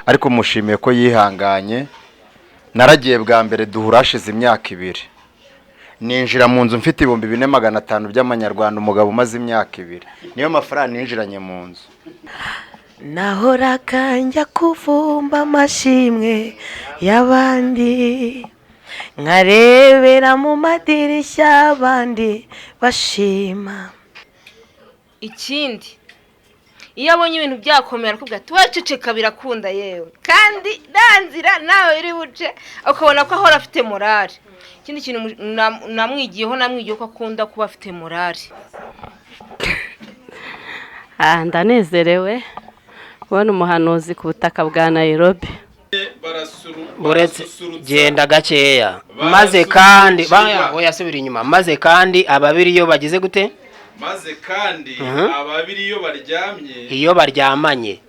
ariko mushimiye ko yihanganye. Naragiye bwa mbere duhura hashize imyaka 2, ninjira mu nzu mfite 4500 by'amanyarwanda, umugabo umaze imyaka 2 niyo mafaranga ninjiranye mu nzu. Nahoraga njya kuvumba amashimwe y'abandi, nkarebera mu madirishya abandi bashima. Ikindi iyo abonye ibintu byakomera akubwira ati waceceka birakunda yewe, kandi danzira nawe iri buce ukabona ko ahora afite morale. Ikindi kintu namwigiyeho ko akunda kuba afite morale. Ndanezerewe kubona umuhanuzi ku butaka bwa Nairobi. Buretse genda gakeya maze kandi yasubira inyuma, maze kandi ababiri iyo bagize gute, maze kandi ababiri iyo baryamanye.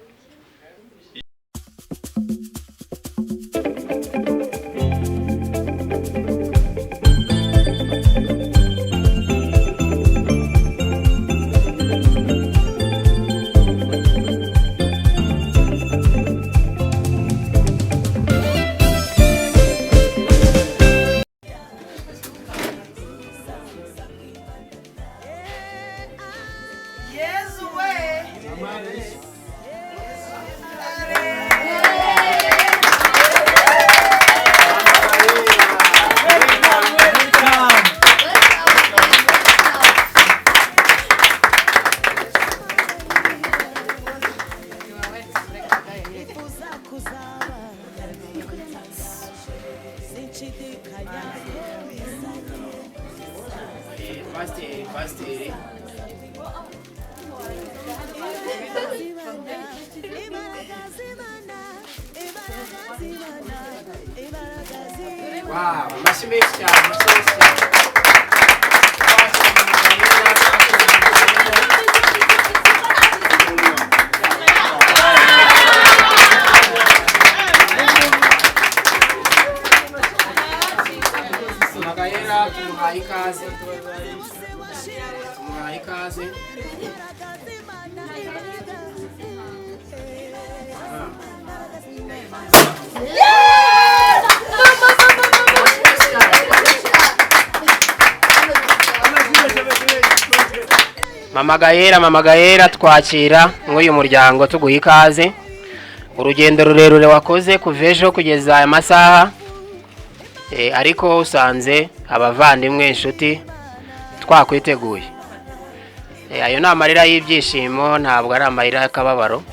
Pastor. Wow, amashyi cyane. Magayera tumuhaye ikaze. Mama Gahera twakira nk'uyu muryango tuguha ikaze. Urugendo rurerure wakoze kuva ejo kugeza aya masaha, ariko usanze abavandimwe inshuti twakwiteguye. Ayo ni amarira y'ibyishimo, ntabwo ari amarira y'akababaro.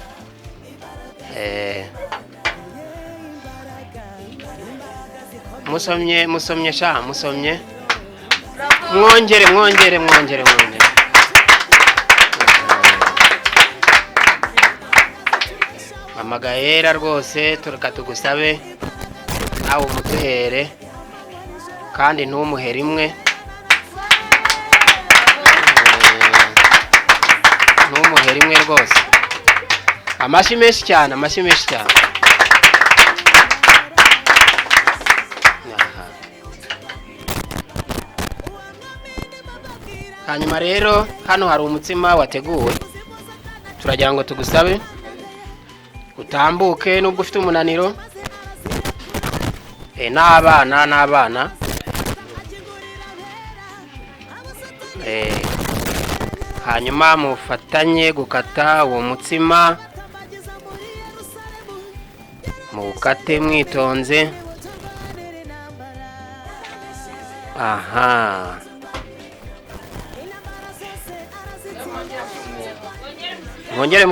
Musomye mwongere. Mama Gahera rwose tureka tugusabe nawe umutuhere kandi ntumuhere imwe, ntumuhere imwe rwose. Amashyi menshi cyane. Hanyuma rero hano hari umutsima wateguwe, turagira ngo tugusabe utambuke nubwo ufite umunaniro. N'abana hanyuma mufatanye gukata uwo mutsima, mukate mwitonze. Mwongere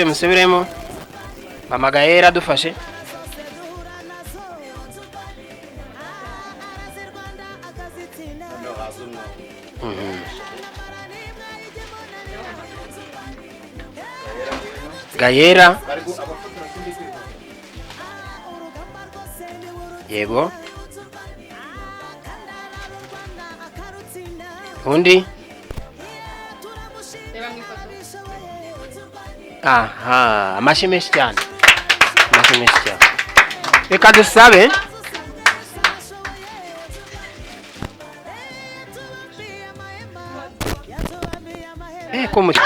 musubiremo. Mama Gahera dufashe. Gahera. Yego. Undi. Amashyi menshi cyane. Reka dusabe ko muri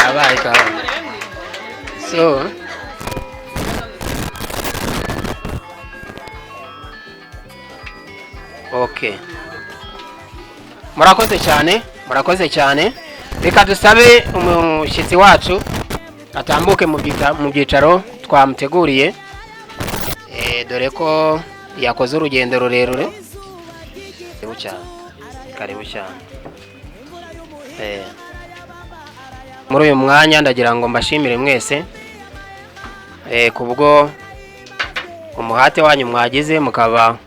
abaye ka so Okay. Murakoze cyane. Reka dusabe umushyitsi wacu atambuke mu byicaro twamuteguriye. Dore ko yakoze urugendo rurerure. Karibu cyane. Muri uyu mwanya ndagira ngo mbashimire mwese kubwo umuhate wanyu mwagize mukaba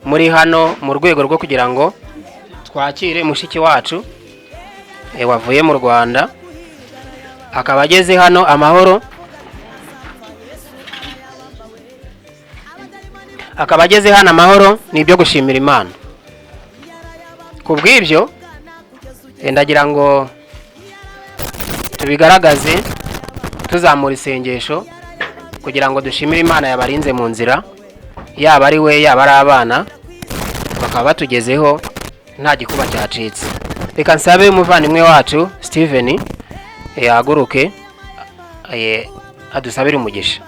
muri hano mu rwego rwo kugira ngo twakire mushiki wacu wavuye mu Rwanda akaba ageze hano amahoro, nibyo gushimira Imana. Kubw'ibyo ndagira ngo tubigaragaze tuzamura isengesho kugira ngo dushimire Imana yabarinze mu nzira, yaba ari we yaba ari abana, bakaba batugezeho nta gikuba cyacitse. Reka nsabe umuvandimwe wacu Steven yahaguruke adusabire umugisha.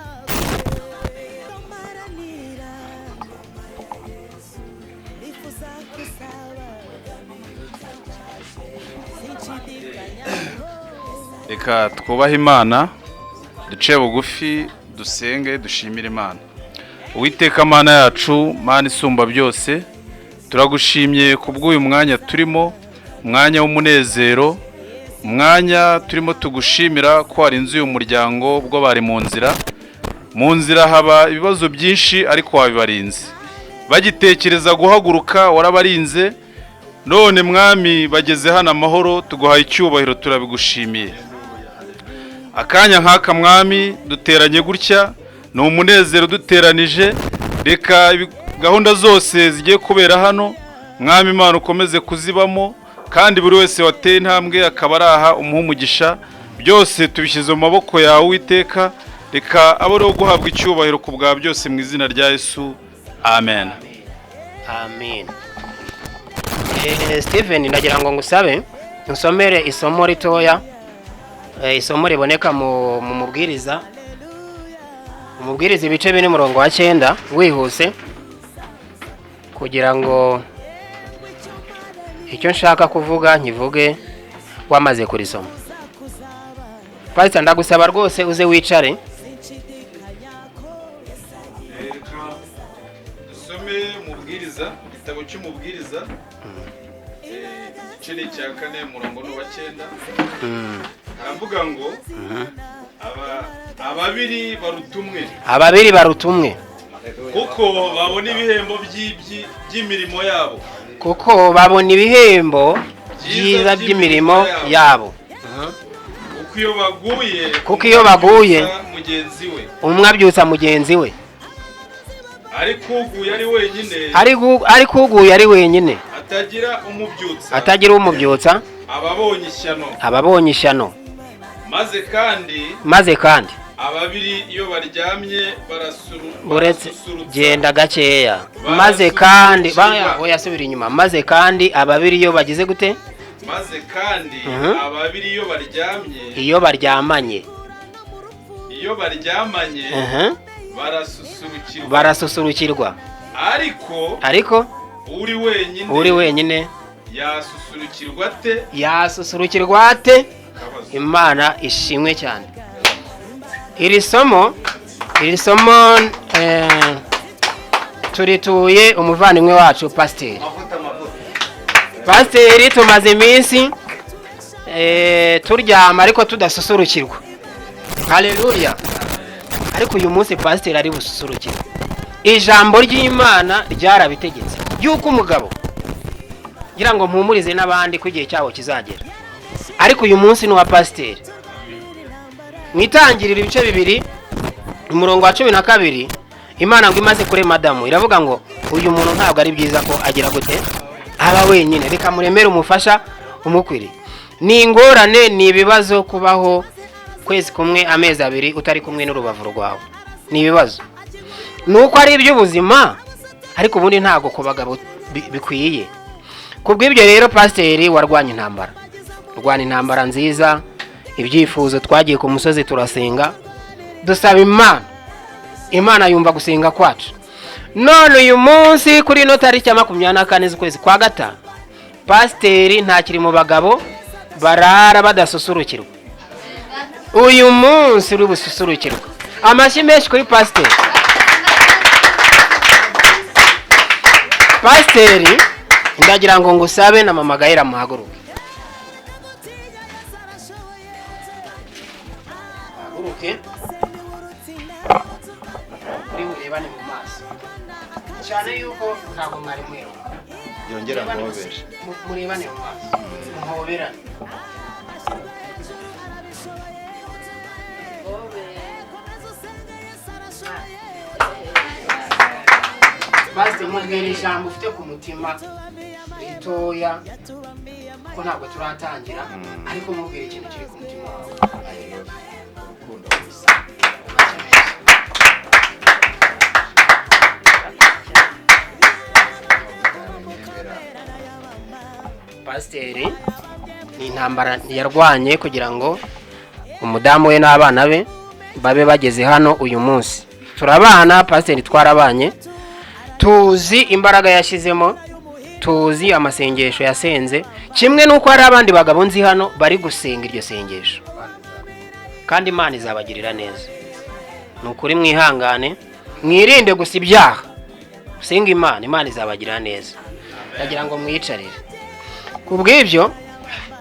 Reka twubahe Imana, duce bugufi, dusenge, dushimire Imana. Uwiteka Mana yacu, Mana isumba byose, turagushimye kubw'uyu mwanya turimo, umwanya w'umunezero, umwanya turimo tugushimira ko warinze uyu muryango ubwo bari mu nzira haba ibibazo byinshi ariko wabibarinze. Bagitekereza guhaguruka warabarinze, none mwami bageze hano amahoro, tuguhaye icyubahiro, turabigushimiye. Akanya nk'aka mwami duteranye gutya, ni umunezero duteranije. Reka gahunda zose zigiye kubera hano mwami Imana ukomeze kuzibamo, kandi buri wese wateye intambwe akaba araha umuha umugisha. Byose tubishyize mu maboko yawe Uwiteka, reka abariho guhabwa icyubahiro ku bwa byose mu izina rya Yesu, amen. Amen. Steven, ndagira ngo ngusabe nsomere isomo ritoya, isomo riboneka mu mubwiriza, ibice 4:9 wihuse, kugira ngo icyo nshaka kuvuga nkivuge wamaze kurisoma. Pastor, ndagusaba rwose uze wicare. Dusome mubwiriza, igitabo cy'umubwiriza, igice cya 4:9. Aravuga ngo ababiri barutumwe kuko babona ibihembo by'imirimo yabo, byiza by'imirimo yabo. Kuko iyo baguye umwe abyutsa mugenzi we, ariko uguye ari wenyine atagira umubyutsa ababonye ishyano. Maze kandi ababiri iyo baryamye genda gakeya. Maze kandi yasubira inyuma. Maze kandi ababiri iyo bagize gute? Ababiri iyo baryamanye barasusurukirwa. Ariko uri wenyine yasusurukirwa ate? Imana ishimwe cyane. Iri somo turituye umuvandimwe wacu Pasiteri. Tumaze iminsi turyama ariko tudasusurukirwa. Haleluya. Ariko uyu munsi Pasiteri ari bususurukirwe. Ijambo ry'Imana ryarabitegetse yuko umugabo ngira ngo mpumurize n'abandi ko igihe cyabo kizagera. Ariko uyu munsi ni wa Pasiteri. Mwitangirira ibice 2 umurongo wa 12, Imana ngo imaze kurema Adamu iravuga ngo uyu muntu ntabwo ari byiza ko agira gute aba wenyine, reka muremere umufasha umukwiriye. Ni ingorane, ni ibibazo kubaho kwezi kumwe amezi 2 utari kumwe n'urubavu rwawe. Ni ibibazo, nuko ari iby'ubuzima, ariko ubundi ntago ku bagabo bikwiye. Kubw'ibyo rero Pasiteri warwanya intambara nziza, ibyifuzo. Twagiye ku musozi turasenga, dusaba Imana yumva gusenga kwacu. none uyu munsi kuri ino tariki ya 24 z'ukwezi kwa gatanu pasiteri ntakiri mu bagabo barara badasusurukirwa. Uyu munsi uri bususurukirwa. Amashyi menshi kuri pasiteri. Pasiteri ndagira ngo ngusabe na mama Gaera muhaguruke. Haguruke. Uri urebane mu maso. Cyane yuko ntabwo mwari mwero. Yongera muhobere. Murebane mu maso. Muhoberane. Pasiteri mubwira ijambo ufite ku mutima ritoya ko ntabwo turatangira ariko mubwira ikintu kiri ku mutima wawe. Pasiteri ni intambara yarwanye kugira ngo umudamu we n'abana be babe bageze hano uyu munsi. Turabana pasiteri twarabanye, tuzi imbaraga yashyizemo, tuzi amasengesho yasenze, kimwe nuko hari abandi bagabo nzi hano bari gusenga iryo sengesho kandi Imana izabagirira neza. Nukuri mwihangane, mwirinde gusa ibyaha, usenga Imana izabagirira neza. Ndagira ngo mwiyicarire. Kubw'ibyo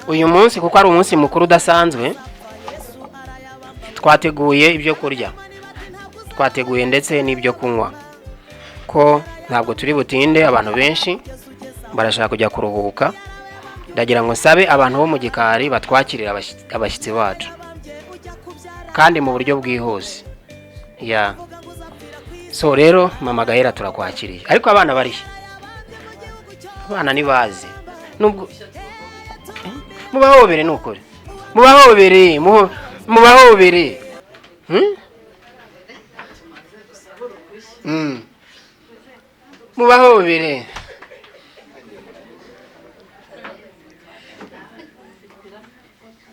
uyu munsi kuko ari umunsi mukuru udasanzwe, twateguye ibyo kurya, twateguye ndetse n'ibyo kunywa, ko ntabwo turi butinde, abantu benshi barashaka kujya kuruhuka. Ndagira ngo nsabe abantu bo mu gikari batwakirira abashyitsi bacu kandi mu buryo bwihuse. So rero mama Gaera turakwakiriye, ariko abana bari, abana nibaze, nubwo mubahobere nukuri, mubahobere mubahobere.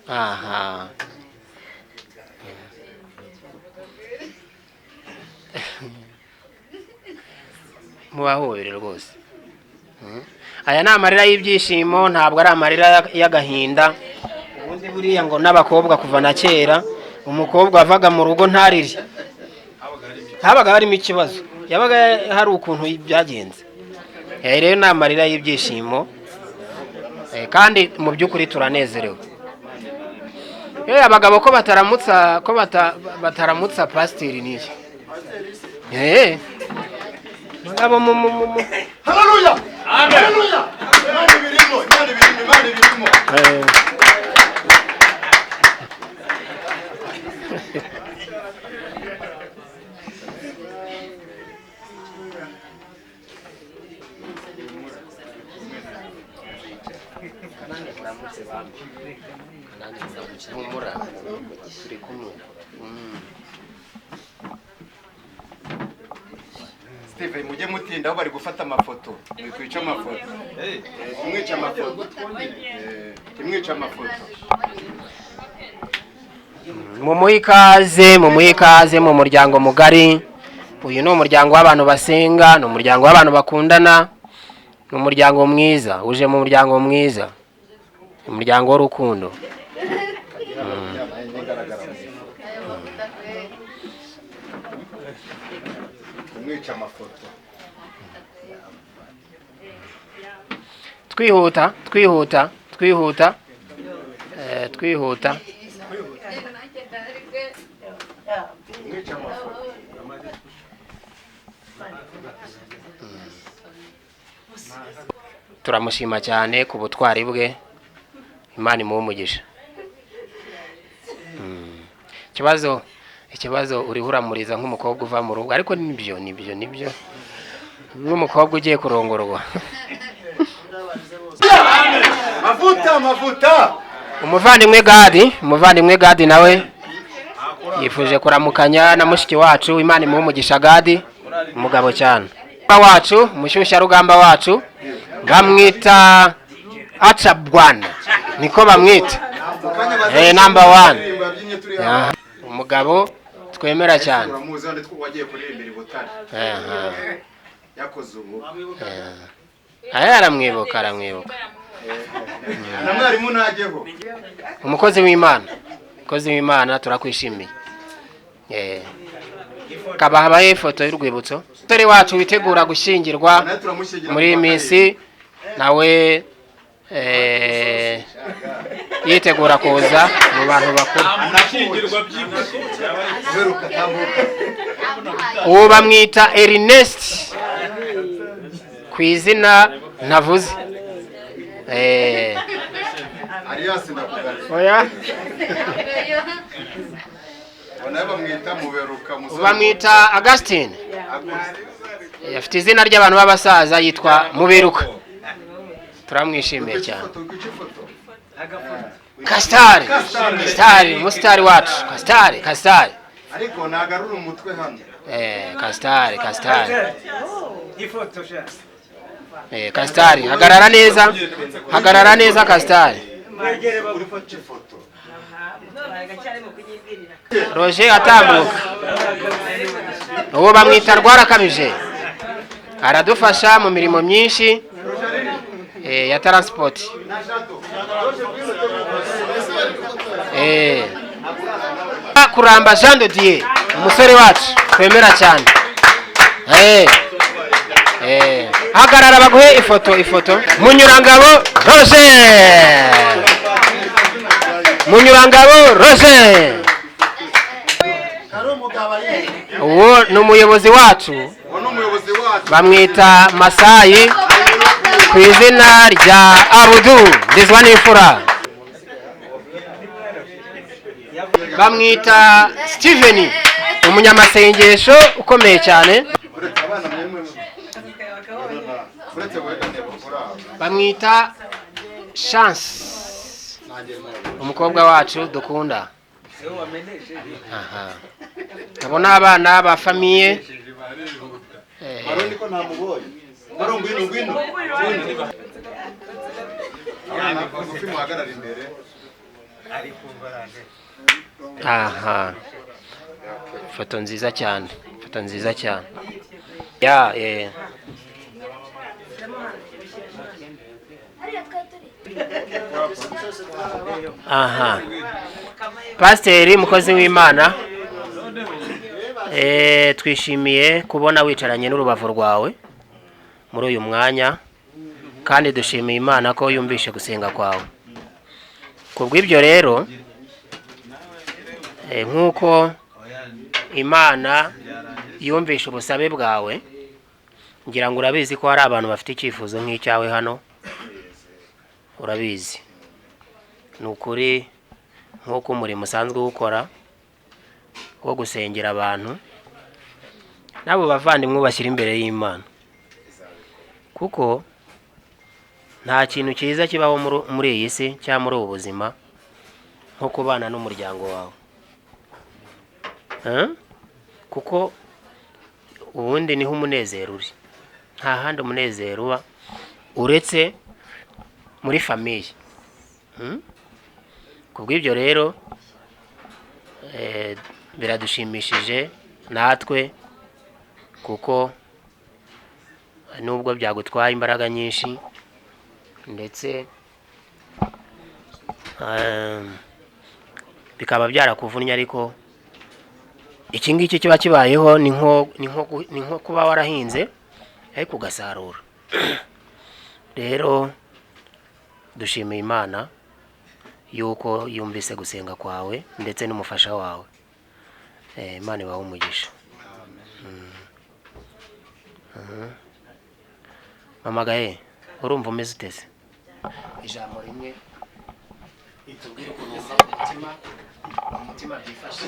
Aha. Mubahobere rwose. Aya ni amarira y'ibyishimo, ntabwo ari amarira y'agahinda. Ubundi buriya ngo n'abakobwa kuva na kera umukobwa wavaga mu rugo ntariri, habaga harimo ikibazo, yabaga hari ukuntu byagenze. Rero ni amarira y'ibyishimo kandi mu by'ukuri turanezerewe. Abagabo ko bataramutsa pasiteri n'iki. Bagabo Haleluya! Haleluya! Imana birimo. Steve mujye mutinda aho bari gufata amafoto, mwikwica amafoto. Timwica amafoto. Mumuhe ikaze mu muryango mugari. Uyu ni umuryango w'abantu basenga, ni umuryango w'abantu bakundana, ni umuryango mwiza, uje mu muryango mwiza, umuryango w'urukundo. Timwica amafoto. Twihuta. Turamushima cyane ku butwari bwe, Imana imuhe umugisha. Ikibazo uriho uramuriza nk'umukobwa uva mu rugo, ariko nibyo nk'umukobwa ugiye kurongorwa. Mavuta. Umuvandimwe Gadi nawe yifuje kuramukanya na mushiki wacu. Imana imuhe umugisha Gadi, umugabo cyane wacu, mushyushya rugamba wacu, bamwita Achabwana, niko bamwita. Number 1. Umugabo twemera cyane. yakoze ubu aramwibuka na mwarimu najyeho umukozi w'Imana turakwishimiye kabahabaye ifoto y'urwibutso umusore wacu witegura gushyingirwa muri iyi minsi nawe yitegura kuza mu bantu bakuru uwo bamwita Ernest ku izina ntavuze Arias ndakugaruka oya bamwita Muberuka bamwita Augustine afite izina ry'abantu b'abasaza yitwa Muberuka turamwishimiye cyane Kastari umusitari wacu Kastari ariko nagarura umutwe hano Kastari Kastari hagarara neza Kastari Roger atambuka uwo bamwita Rwarakabije aradufasha mu mirimo myinshi ya transport Kuramba Jean de Dieu umusore wacu twemera cyane hagarara baguhe ifoto Munyurangabo Roger uwo ni umuyobozi wacu bamwita Masayi ku izina rya Abudu ndizwa n'imfura bamwita Steven umunyamasengesho ukomeye cyane bamwita Chance umukobwa wacu dukunda abo ni abana ba famiye ifoto nziza cyane Pasiteri mukozi w'Imana twishimiye kubona wicaranye n'urubavu rwawe muri uyu mwanya kandi dushimiye Imana ko yumvishe gusenga kwawe kubw'ibyo rero nk'uko Imana yumvishe ubusabe bwawe ngira ngo urabizi ko hari abantu bafite icyifuzo nk'icyawe hano urabizi ni ukuri nk'uko umurimo usanzwe gukora wo gusengera abantu nabo bavandimwe bashyira imbere y'Imana kuko nta kintu cyiza kibaho muri iyi si cyangwa muri ubu buzima nko kubana n'umuryango wawe kuko ubundi niho umunezero uri nta handi umunezero uba uretse muri famiye kubw'ibyo rero biradushimishije natwe kuko nubwo byagutwaye imbaraga nyinshi ndetse bikaba byarakuvunnye ariko iki ngiki kiba kibayeho ni nko kuba warahinze ariko ugasarura rero dushimiye Imana yuko yumvise gusenga kwawe ndetse n'umufasha wawe Imana ibahe umugisha Mama Gaye urumva umeze uteze ijambo rimwe itubwire ukuntu umutima byifashe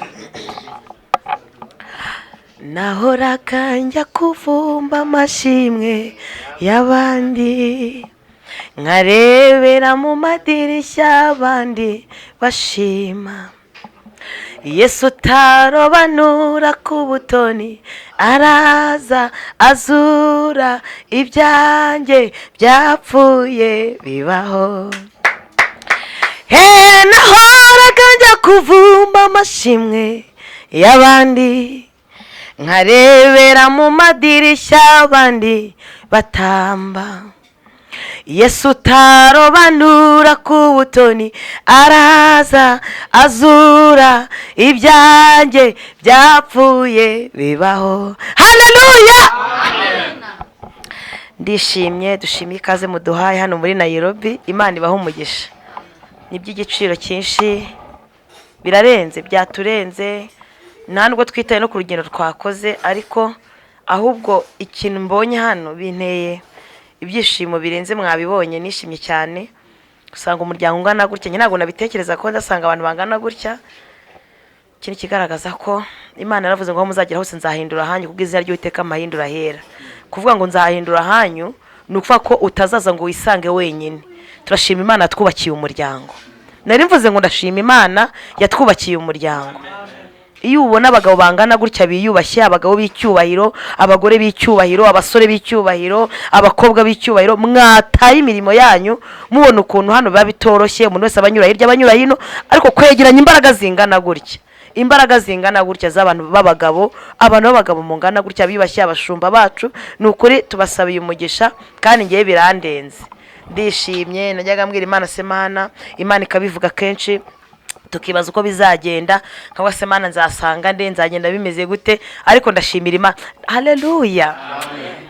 nahoraga njya kuvumba amashimwe y'abandi nkarebera mu madirishya abandi bashima Yesu tarobanura ku butoni araza azura ibyanjye byapfuye bibaho nahoraga njya kuvumba amashimwe y'abandi nkarebera mu madirishya abandi batamba. Yesu utarobanura ku butoni araza azura ibyanjye byapfuye bibaho. Haleluya! Ndishimye, dushimiye ikaze muduhaye hano muri Nairobi. Imana ibaho umugisha. Ni by'igiciro cyinshi, birarenze, byaturenze, nta nubwo twitaye no ku rugendo twakoze, ariko ahubwo ikintu mbonye hano binteye ibyishimo birenze. Mwabibonye, nishimye cyane usanga umuryango ungana gutya. Ntabwo nabitekereza ko ndasanga abantu bangana gutya. Ikintu kigaragaza ko Imana yaravuze ngo aho muzagera hose nzahindura hanyu kubw'izina ry'Uwiteka amahindura hera. Kuvuga ngo nzahindura hanyu ni ukuvuga ko utazaza ngo wisange wenyine. Turashima Imana twubakiye umuryango. Nari mvuze ngo ndashima Imana yatwubakiye umuryango. Iyo ubona abagabo bangana gutya biyubashye, abagabo b'icyubahiro, abagore b'icyubahiro, abasore b'icyubahiro, abakobwa b'icyubahiro, mwataye imirimo yanyu mubona ukuntu hano biba bitoroshye, umuntu wese abanyura hirya abanyura hino, ariko kwegeranya imbaraga zingana gutya, imbaraga zingana gutya z'abantu b'abagabo, abantu b'abagabo mungana gutya bibashye, abashumba bacu, ni ukuri tubasabiye umugisha kandi ngiye birandenze. Ndishimye, najyaga mbwira Imana semana, Imana ikabivuga kenshi tukibaza uko bizagenda, nkaba semana nzasanga nde, nzagenda bimeze gute, ariko ndashimira Imana. Haleluya!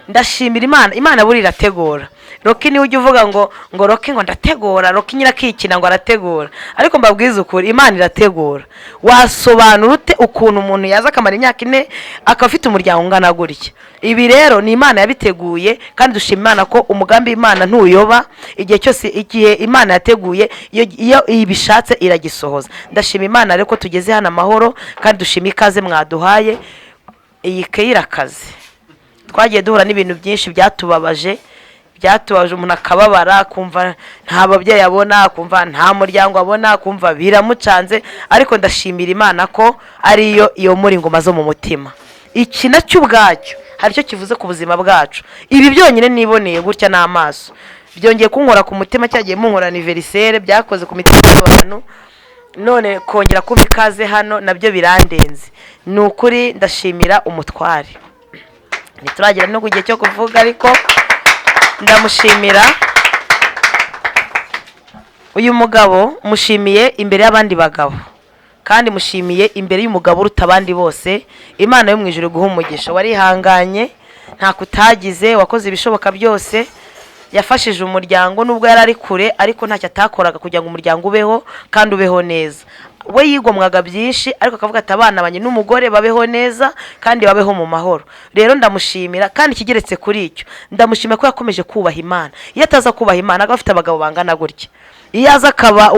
Ndashimira Imana. Imana buri irategura. Roki ni ujye uvuga ngo Roki ngo ndategura, Roki nyirakikina ngo arategura, ariko mbabwiza ukuri Imana irategura. Wasobanura ute ukuntu umuntu yaza akamara imyaka 4 akaba afite umuryango ungana gutya? Ibi rero ni Imana yabiteguye, kandi dushima Imana ko umugambi Imana ntuyoba. Igihe cyose igihe Imana yateguye, iyo ibishatse iragisohoza. Ndashima Imana rero ko tugeze hano amahoro, kandi dushima ikaze mwaduhaye. Iyi Keirakazi twagiye duhura n'ibintu byinshi byatubabaje, umuntu akababara, kumva nta babyeyi abona, kumva nta muryango abona, kumva biramucanze, ariko ndashimira Imana ko ariyo iyo muri ngoma zo mu mutima. Iki nacyo ubwacyo hari icyo kivuze ku buzima bwacu. Ibi byonyine niboneye gutya n'amaso byongeye kunkora ku mutima, cyagiye munkora anniversaire, byakoze ku mitima y'abantu, none kongera kumva ikaze hano nabyo birandenze. Ni ukuri ndashimira umutware. Nituragira no kugiye cyo kuvuga, ariko ndamushimira uyu mugabo, mushimiye imbere y'abandi bagabo, kandi mushimiye imbere y'umugabo uruta abandi bose. Imana yo mu ijuru guha umugisha. Warihanganye, nta kutagize, wakoze ibishoboka byose, yafashije umuryango nubwo yari ari kure, ariko ntacyo atakoraga kugira ngo umuryango ubeho kandi ubeho neza. We yigomwaga byinshi, ariko akavuga ati abana banye n'umugore babeho neza kandi babeho mu mahoro. Rero ndamushimira, kandi kigeretse kuri icyo ndamushimira ko yakomeje kubaha Imana. Iyo ataza kubaha Imana agafite abagabo bangana gutya, iyo aza akaba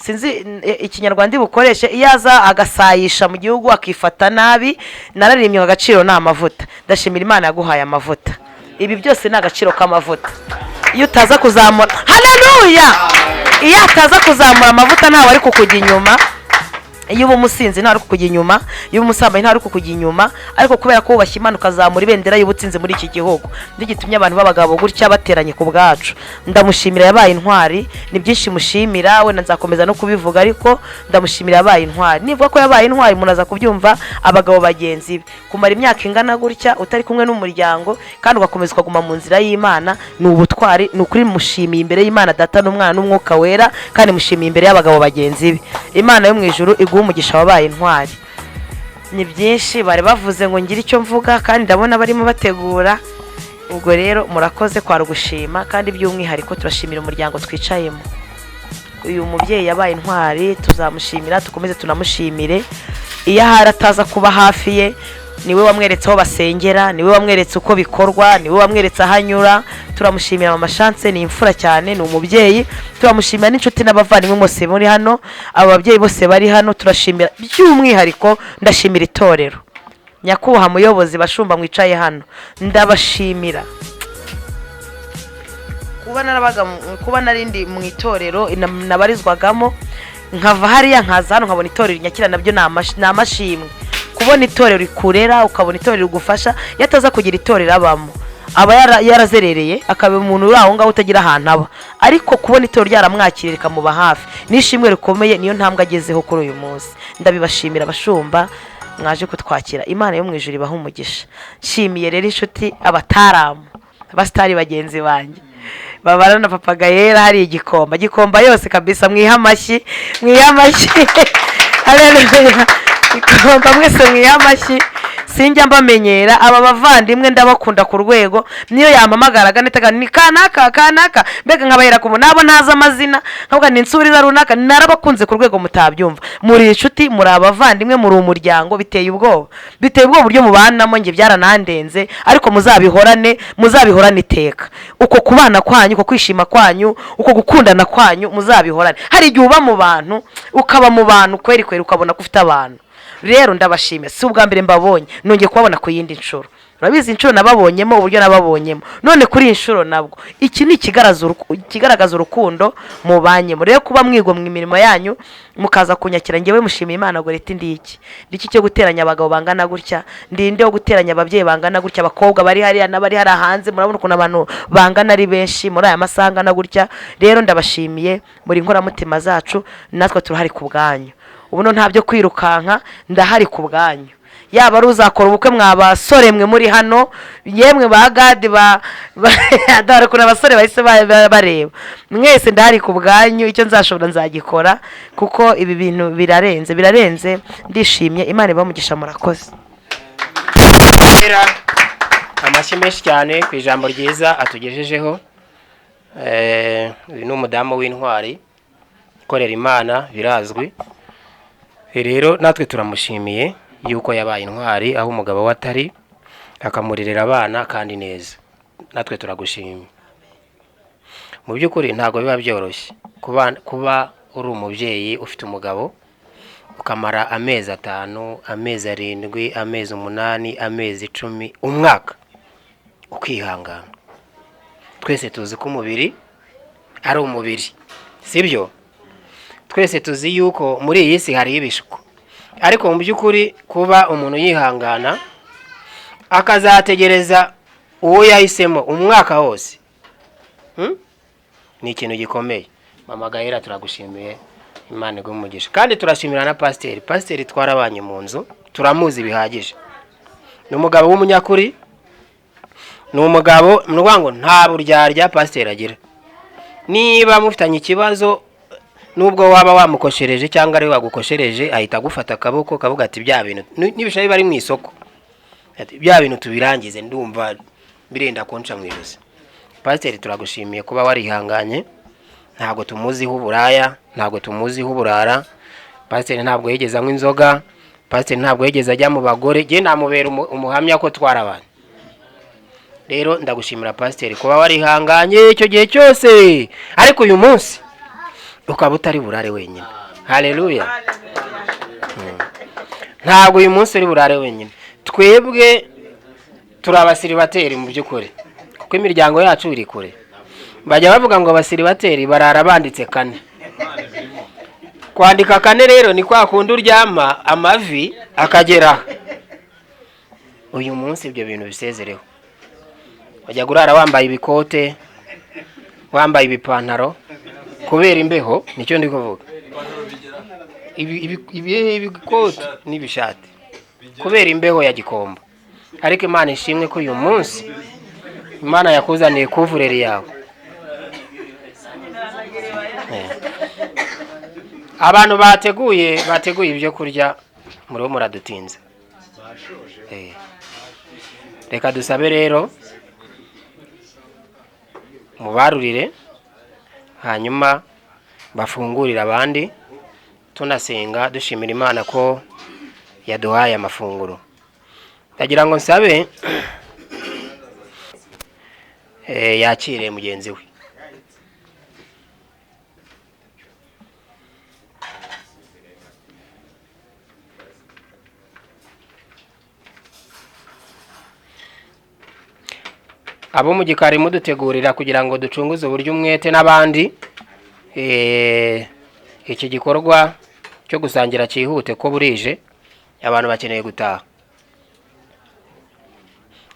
sinzi ikinyarwanda bukoreshe, iyo aza agasayisha mu gihugu akifata nabi, nararirimye agaciro ni amavuta. Ndashimira Imana yaguhaye amavuta. Ibi byose ni agaciro k'amavuta. Iyo utaza kuzamura, haleluya, iyo ataza kuzamura amavuta ntawe ari kukujya inyuma. Iyo uba umusinzi ntawe ari kukujya inyuma, iyo umusambanyi ntawe ari kukujya inyuma, ariko kubera ko wubashye Imana ukazamura ibendera y'ubutsinzi muri iki gihugu, ndigitumye abantu b'abagabo gutya bateranye ku bwacu. Ndamushimira, yabaye intwari. Ni byinshi mushimira, wenda nzakomeza no kubivuga, ariko ndamushimira yabaye intwari. Nivuga ko yabaye intwari munaza kubyumva abagabo bagenzi be. Kumara imyaka ingana gutya utari kumwe n'umuryango kandi ugakomeza ukaguma mu nzira y'Imana, ni ubutwari. Ni ukuri mushimiye imbere y'Imana Data n'Umwana n'Umwuka Wera, kandi mushimiye imbere y'abagabo bagenzi be. Imana yo mu ijuru umugisha wabaye intwari. Ni byinshi bari bavuze ngo ngire icyo mvuga, kandi ndabona barimo bategura. Ubwo rero murakoze kwa rugushima, kandi by'umwihariko turashimira umuryango twicayemo. Uyu mubyeyi yabaye intwari, tuzamushimira, tukomeze tunamushimire. Iyo ahari ataza kuba hafi ye, niwe wamweretse aho basengera, niwe wamweretse uko bikorwa, niwe wamweretse ahanyura. Turamushimira Mama Chance, ni imfura cyane, ni umubyeyi. Turamushimira n'inshuti n'abavandimwe bose muri hano, abo babyeyi bose bari hano turashimira. By'umwihariko ndashimira itorero, nyakubahwa muyobozi, bashumba mwicaye hano, ndabashimira. Kuba narindi mu itorero nabarizwagamo, nkava hariya nkaza hano nkabona itorero nyakira, nabyo ni amashimwe. Kubona itorero rikurera, ukabona itorero rigufasha. Yataza kugira itorero abamo, aba yarazerereye, akaba umuntu uri aho ngaho utagira ahantu aba, ariko kubona itorero ryaramwakiriye rikamuba hafi, nishimwe rikomeye. Niyo ntambwe agezeho kuri uyu munsi. Ndabibashimira abashumba, mwaje kutwakira. Imana yo mu ijuru ibaha umugisha. Nshimiye rero inshuti abataramu abasitari bagenzi banjye babana na papa Gayera hari igikomba yose kabisa, mwiha amashyi haleluya. Igikomba mwese mwiha amashyi. Sinjya mbamenyera aba bavandimwe ndabakunda ku rwego niyo yampamagaraga nitaga ni kanaka mbega nkabayera ku nabo ntaza amazina nkavuga ni nsuriza runaka, narabakunze ku rwego mutabyumva. Muri inshuti, muri abavandimwe, muri umuryango, biteye ubwoba uburyo mubanamo, nge byaranandenze, ariko muzabihorane iteka. Uko kubana kwanyu, uko kwishima kwanyu, uko gukundana kwanyu muzabihorane. Hari igihe uba mu bantu ukaba mu bantu kweri ukabona ko ufite abantu. Rero ndabashimye, si ubwa mbere mbabonye, nongeye kubabona ku yindi nshuro. Urabizi inshuro nababonyemo uburyo nababonyemo, none kuri inshuro nabwo iki ni ikigaragaza urukundo mubanyemo. Rero kuba mwigwa mu imirimo yanyu mukaza kunyakira, ngewe mushimiye Imana ngo leta ndiki cyo guteranya abagabo bangana gutya, ndinde yo guteranya ababyeyi bangana gutya, abakobwa bari hariya n'abari hari hanze. Murabona ukuntu abantu bangana ari benshi muri aya masaha angana gutya. Rero ndabashimiye, muri inkoramutima zacu, natwe turahari ku bwanyu. Ubu ntabyo kwirukanka, ndahari ku bwanyu. Yaba ari uzakora ubukwe mwabasore mwe muri hano, yemwe ba gadi dore kuna abasore bahise bareba, mwese ndahari ku bwanyu. Icyo nzashobora nzagikora, kuko ibi bintu birarenze. Ndishimye, Imana ibamugisha, murakoze. Amashyi menshi cyane ku ijambo ryiza atugejejeho. Uyu ni umudamu w'intwari ukorera Imana, birazwi. Rero natwe turamushimiye yuko yabaye intwari aho umugabo we atari, akamurerera abana kandi neza. Natwe turagushimiye. Mu by'ukuri ntabwo biba byoroshye kuba uri umubyeyi ufite umugabo ukamara amezi 5, amezi 7, amezi 8, amezi 10, umwaka ukihangana. Twese tuzi ko umubiri ari umubiri, sibyo? Twese tuzi yuko muri iyi si hari ibishuko, ariko mu by'ukuri kuba umuntu yihangana akazategereza uwo yahisemo umwaka wose, ni ikintu gikomeye. Mama Gayera turagushimiye, Imana igumugisha. Kandi turashimira na pasiteri twarabanye mu nzu, turamuzi bihagije. Ni umugabo w'umunyakuri, ni umugabo ngo nta buryarya pasiteri agira. Niba mufitanye ikibazo, nubwo waba wamukoshereje cyangwa ari wagukoshereje, ahita gufata akaboko kavuga ati bya bintu nibishaye bari mu isoko, ati bya bintu tubirangize, ndumva birenda konca mu ijosi. Pasiteri turagushimiye kuba warihanganye. Ntabwo tumuziho uburaya, ntabwo tumuziho uburara. Pasiteri ntabwo yigeze anywa inzoga, pasiteri ntabwo yigeze ajya mu bagore. Je namubera umuhamya ko twarabanye. Rero ndagushimira pasiteri kuba warihanganye icyo gihe cyose, ariko uyu munsi ukaba utari burare wenyine. Haleluya. Ntabwo uyu munsi uri burare wenyine. Twebwe turabasiribateri mu by'ukuri, kuko imiryango yacu iri kure. Bajya bavuga ngo abasiribateri barara banditse 4. Kwandika 4 rero ni kwa kundi uryama amavi akagera. Uyu munsi ibyo bintu bisezereho. Bajya gurara wambaye ibikote, wambaye ibipantaro kubera imbeho, nicyo ndi kuvuga. Ibikote n'ibishati kubera imbeho ya Gikomba. Ariko Imana ishimwe ko uyu munsi Imana yakuzaniye kuvureri yawe. Abantu bateguye ibyo kurya muri muradutinze. Reka dusabe rero mubarurire, hanyuma bafungurira abandi, tunasenga dushimira Imana ko yaduhaye amafunguro. Ndagira ngo nsabe yakire mugenzi we. Abo mu gikari mudutegurira kugira ngo ducunguze uburyo umwete n'abandi iki gikorwa cyo gusangira cyihute ko burije, abantu bakeneye gutaha,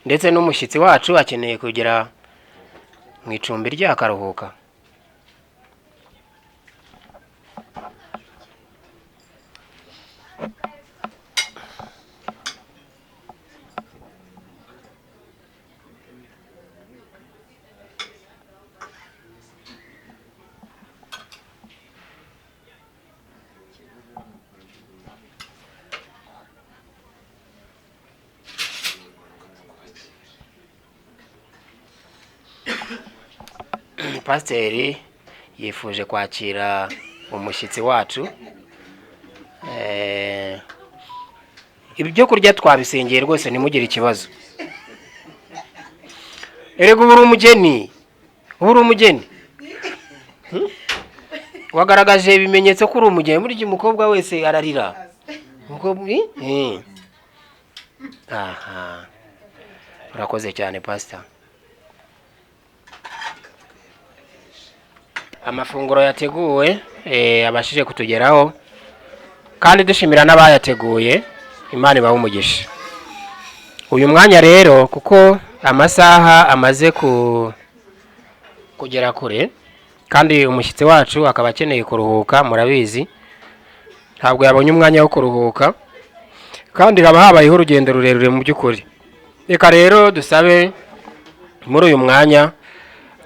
ndetse n'umushyitsi wacu akeneye kugera mu icumbi ry'akaruhuka. pasiteri yifuje kwakira umushyitsi wacu. Ibyo kurya twabisengeye rwose ntimugire ikibazo. Erega ubu uri umugeni wagaragaje ibimenyetso ko uri umugeni. Burya umukobwa wese ararira. Aha, urakoze cyane pastor. Amafunguro yateguwe abashije kutugeraho, kandi dushimira n'abayateguye. Imana ibahe umugisha. Uyu mwanya rero kuko amasaha amaze kugera kure, kandi umushyitsi wacu akaba akeneye kuruhuka, murabizi ntabwo yabonye umwanya wo kuruhuka, kandi haba habayeho urugendo rurerure mu by'ukuri. Reka rero dusabe muri uyu mwanya,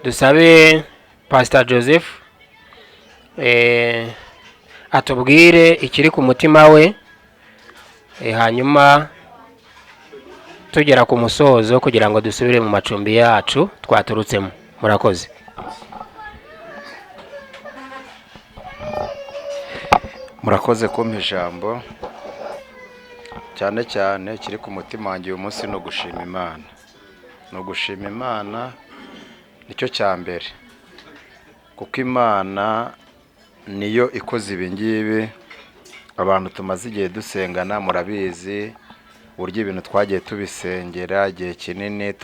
dusabe Pastor Joseph atubwire ikiri ku mutima we, hanyuma tugera ku musozo kugira ngo dusubire mu macumbi yacu twaturutsemo. Murakoze. Murakoze kumpa ijambo. Cyane cyane kiri ku mutima wanjye uyu munsi no gushima Imana. No gushima Imana nicyo cya mbere, kuko Imana niyo ikoze ibi ngibi. Abantu tumaze igihe dusengana, murabizi uburyo ibintu twagiye tubisengera igihe kinini,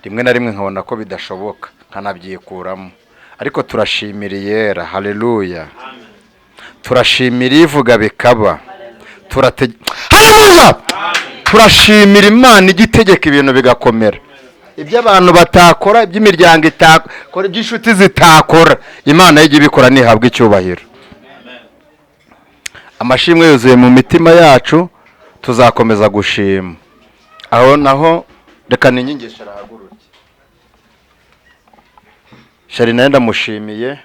rimwe na rimwe nkabona ko bidashoboka nkanabyikuramo, ariko turashimira Yera. Haleluya. Turashimira ivuga bikaba. Haleluya. Turashimira Imana igitegeka ibintu bigakomera. Ibyo abantu batakora, iby'imiryango itakora, iby'inshuti zitakora, Imana yijya ibikora nihabwa icyubahiro. Amashimwe yuzuye mu mitima yacu, tuzakomeza gushima. Aho naho reka ninyigisha rahaguruke. Shari nayo ndamushimiye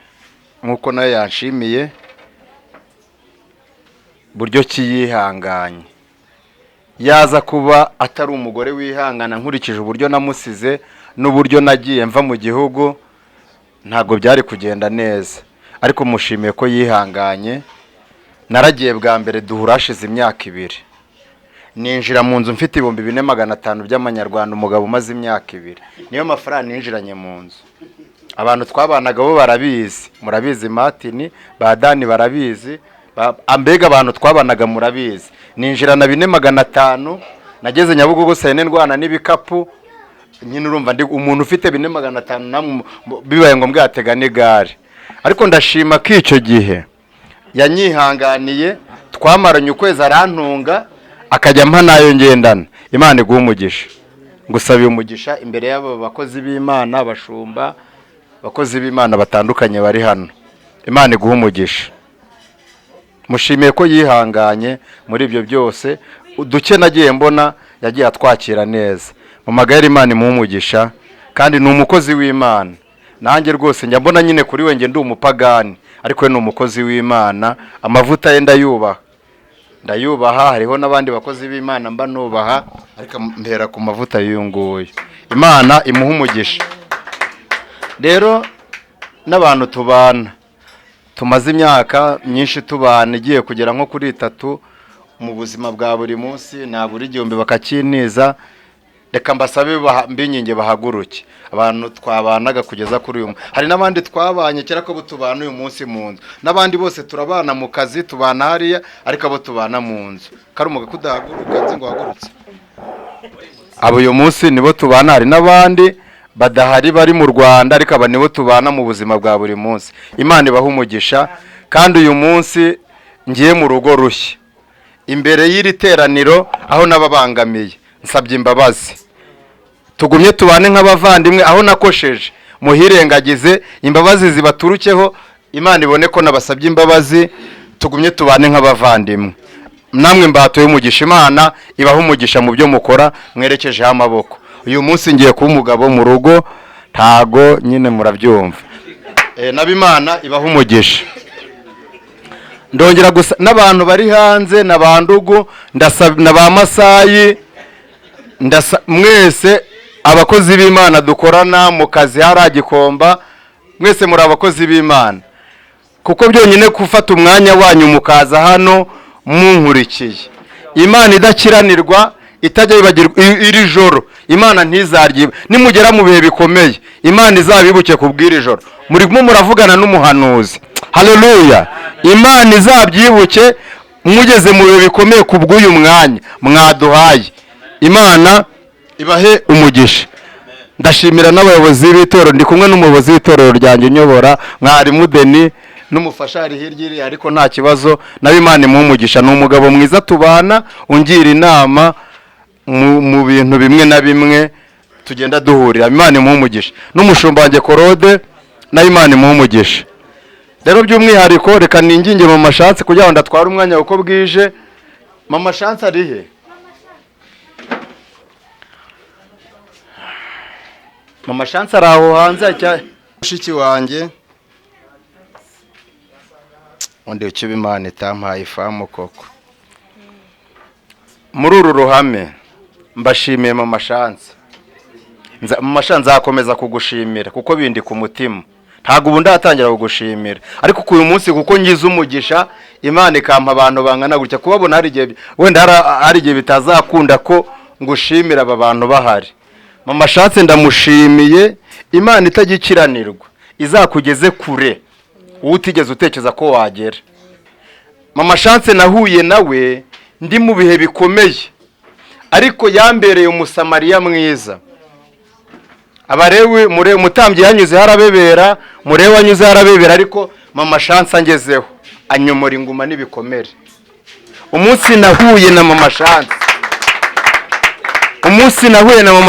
nkuko nayo yanshimiye buryo kiyihanganye. Yaza kuba atari umugore wihangana nkurikije uburyo namusize n'uburyo nagiye mva mu gihugu, ntago byari kugenda neza, ariko mushimiye ko yihanganye. Naragiye bwa mbere duhurashize imyaka 2, ninjira mu nzu mfite 4,500 by'amanyarwanda. Umugabo umaze imyaka 2 niyo mafaranga ninjiranye mu nzu. Abantu twabanaga bo barabizi, murabizi Martin, Badani barabizi, ambega abantu twabanaga murabizi. Ninjirana 4,500, nageze Nyabugogo sene ndwana n'ibikapu. Nyine urumva ndi umuntu ufite 4,500 bibaye ngombwa yatega n'igare. Ariko ndashima ko icyo gihe yanyihanganiye, twamaranye ukwezi arantunga, akajya mpa nayo ngendana. Imana iguhe umugisha. Ngusabiye umugisha imbere y'abo bakozi b'Imana, bashumba, bakozi b'Imana batandukanye bari hano. Imana iguhe umugisha. Mushimiye ko yihanganye muri ibyo byose. Uduke nagiye mbona yagiye atwakira neza. Mu magari Imana imuhe umugisha, kandi ni umukozi w'Imana. Nanjye rwose njya mbona nyine kuri we nge ndi umupagani, ariko we ni umukozi w'Imana. Amavuta ye ndayubaha. Hariho n'abandi bakozi b'Imana mba nubaha, ariko mbera ku mavuta y'uyunguye. Imana imuhe umugisha. Rero n'abantu tubana, tumaze imyaka myinshi tubana, igiye kugera nko kuri 3 mu buzima bwa buri munsi, na buri gihumbi bakakiniza. Reka mbasabe mbinyinge bahaguruke. Abantu twabanaga kugeza kuri uyu, hari n'abandi twabanye kera ko butubana uyu munsi mu nzu, n'abandi bose turabana mu kazi, tubana hariya, ariko abo tubana mu nzu. Karumuga kudahaguruka nzi ngo hagurutse. Abo uyu munsi nibo tubana. Hari n'abandi badahari bari mu Rwanda, ariko aba nibo tubana mu buzima bwa buri munsi. Imana ibahe umugisha. Kandi uyu munsi ngiye mu rugo rushya, imbere y'iri teraniro aho nababangamiye, nsabye imbabazi. Tugumye tubane nk'abavandimwe. Aho nakosheje muhirengagize, imbabazi zibaturukeho. Imana ibone ko nabasabye imbabazi. Tugumye tubane nk'abavandimwe. Namwe mbatoye umugisha. Imana ibahe umugisha mu byo mukora, mwerekejeho amaboko. Uyu munsi ngiye kuba umugabo mu rugo, ntago nyine murabyumva. Nabimana ibahe umugisha. Ndongera gusa n'abantu bari hanze, n'abandugu, ndasaba n'aba Masayi, mwese abakozi b'Imana dukorana mu kazi hariya Gikomba, mwese muri abakozi b'Imana, kuko byonyine gufata umwanya wanyu mukaza hano munkurikiye. Imana idakiranirwa itajya yibagirwa iri joro, Imana ntizaryiba. Nimugera mu bihe bikomeye, Imana izabibuke kubwira ijoro. Murimo muravugana n'umuhanuzi. Haleluya. Imana izabyibuke mugeze mu bihe bikomeye kubw'uyu mwanya mwaduhaye. Imana ibahe umugisha. Ndashimira n'abayobozi b'itorero, ndi kumwe n'umuyobozi w'itorero ryanjye nyobora, mwarimu Deni n'umufasha ari hirya ariko nta kibazo, nawe Imana imumugisha. Ni umugabo mwiza tubana, ungira inama mu bintu bimwe na bimwe tugenda duhurira. Imana imumugisha. N'umushumba wanjye Korode, nawe Imana imumugisha. Rero by'umwihariko reka ninginge Mama Chance kugira ngo ndatware umwanya uko bwije. Mama Chance ari he? Mama Chance ari aho hanze cya mushiki wanjye. Onde ukiba Imana itampaye ifamu koko. Muri uru ruhame mbashimiye Mama Chance. Mama Chance nzakomeza kugushimira kuko bindi ku mutima. Ntago ubu ndatangira kugushimira, ariko uyu munsi kuko ngize umugisha Imana ikampa abantu bangana gutya, kubabona hari igihe wenda hari igihe bitazakunda ko ngushimira aba bantu bahari. Mama Chance ndamushimiye, Imana itagikiranirwa izakugeze kure utigeze utekereza ko wagera. Mama Chance nahuye nawe ndi mu bihe bikomeye, ariko yambereye umusamariya mwiza. Abarewe mutambye yanyuze harabebera, murewe wanyuze harabebera, ariko Mama Chance angezeho anyomora inguma n'ibikomere. Umunsi nahuye na Mama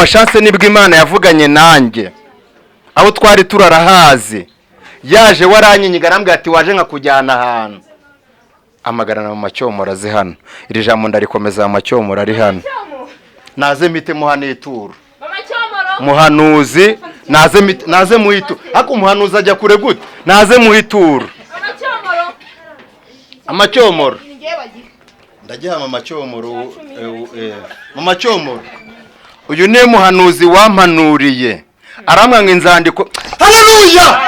Chance, nibwo Imana yavuganye nanjye aho twari turarahazi. Yaje waranyinyigana arambwira ati waje nka kujyana ahantu. Amagarana Mama Cyomora azi hano. Iri jambo ndarikomeza Mama Cyomora ari hano. Naze mpite muhana ituru. Muhanuzi naze muhitu. Ako umuhanuzi ajya kure gute? Naze muhituru. Amacyomoro. Ndagiha Mama Cyomoro. Mama Cyomoro. Uyu ni muhanuzi wampanuriye. Aramwanga inzandiko. Haleluya!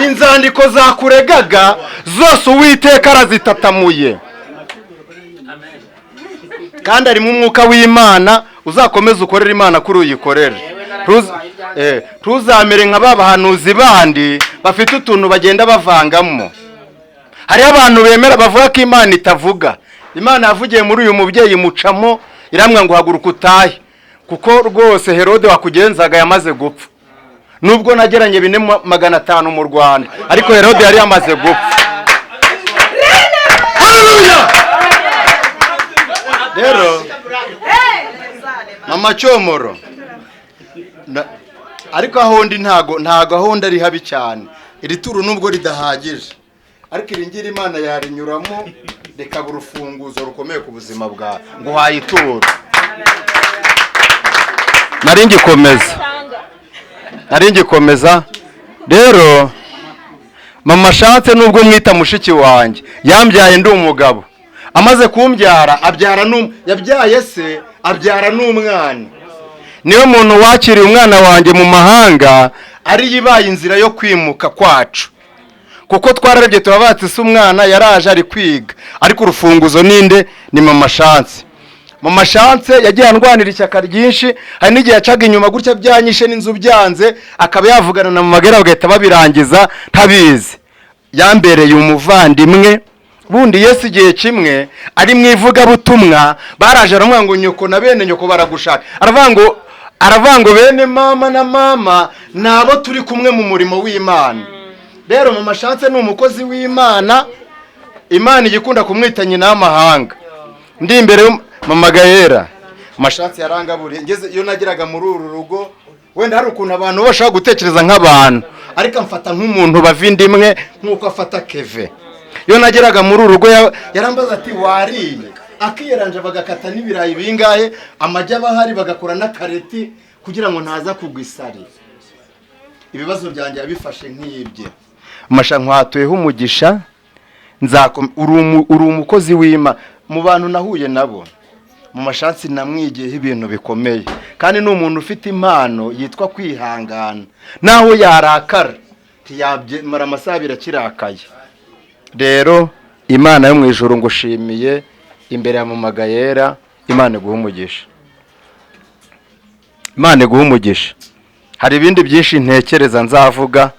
Inzandiko zakuregaga zose Uwiteka arazitatamuye. Kandi ari mu mwuka w'Imana, uzakomeza ukorera Imana kuri uyikorera. Tuzamere nka babahanuzi bandi bafite utuntu bagenda bavangamo. Hari abantu bemera bavuga ko Imana itavuga. Imana yavugiye muri uyu mubyeyi mucamo, iramwa ngo haguruka utahe, kuko rwose Herode wakugenzaga yamaze gupfa. Nubwo nageranye 4,500 mu Rwanda, ariko Herode yari yamaze gupfa. Haleluya! Rero Mama Cyomoro, ariko aho ndi ntago aho ndari habi cyane. Iri turu nubwo ridahagije, ariko iringira Imana yarinyuramo reka burufunguzo rukomeye ku buzima bwa ngo hayituru. Nari ngikomeza. Rero Mama Chance nubwo mwita mushiki wanjye, yambyaye ndi umugabo. Amaze kumbyara yabyaye se abyara n'umwana. Niyo muntu wakiriye umwana wanjye mu mahanga ari yibaye inzira yo kwimuka kwacu, kuko twararebye tubabatse se umwana yaraje ari kwiga, ariko urufunguzo ninde? Ni Mama Chance. Mama Chance yagiye andwanira ishyaka ryinshi, hari n'igihe yacaga inyuma gutya byanyishe n'inzu byanze, akaba yavugana na Magera bagahita babirangiza ntabizi. Yambereye umuvandimwe. Bundi Yesu igihe kimwe ari mu ivuga butumwa baraje aramwanga ngo nyoko na bene nyoko baragushaka. Aravango bene mama na mama nabo turi kumwe mu murimo w'Imana. Rero Mama Chance ni umukozi w'Imana, Imana igikunda kumwitanye n'amahanga. Ndi imbere Mama Gaera, Mama Chance yarangaburiye ngeze iyo nagiraga muri uru rugo. Wenda hari ukuntu abantu bashaka gutekereza nk'abantu, ariko amfata nk'umuntu bavindimwe nk'uko afata Keve. Iyo nageraga muri urugo yarambaza ati wariye, akiyeranje bagakata n'ibirayi bingahe, amajya bahari bagakora n'akareti kugira ngo ntaza kugwisari. Ibibazo byanjye yabifashe nk'ibye. Masha nkwatuyeho umugisha, uri umukozi w'Imana. Mu bantu nahuye nabo Mama Chance namwigiyeho ibintu bikomeye, kandi ni umuntu ufite impano yitwa kwihangana, naho yarakara ntiyamara amasaha abiri akirakaye. rero Imana yo mu ijuru ngushimiye imbere ya Mama Gaëlle, Imana iguhe umugisha, Imana iguhe umugisha. Hari ibindi byinshi ntekereza nzavuga,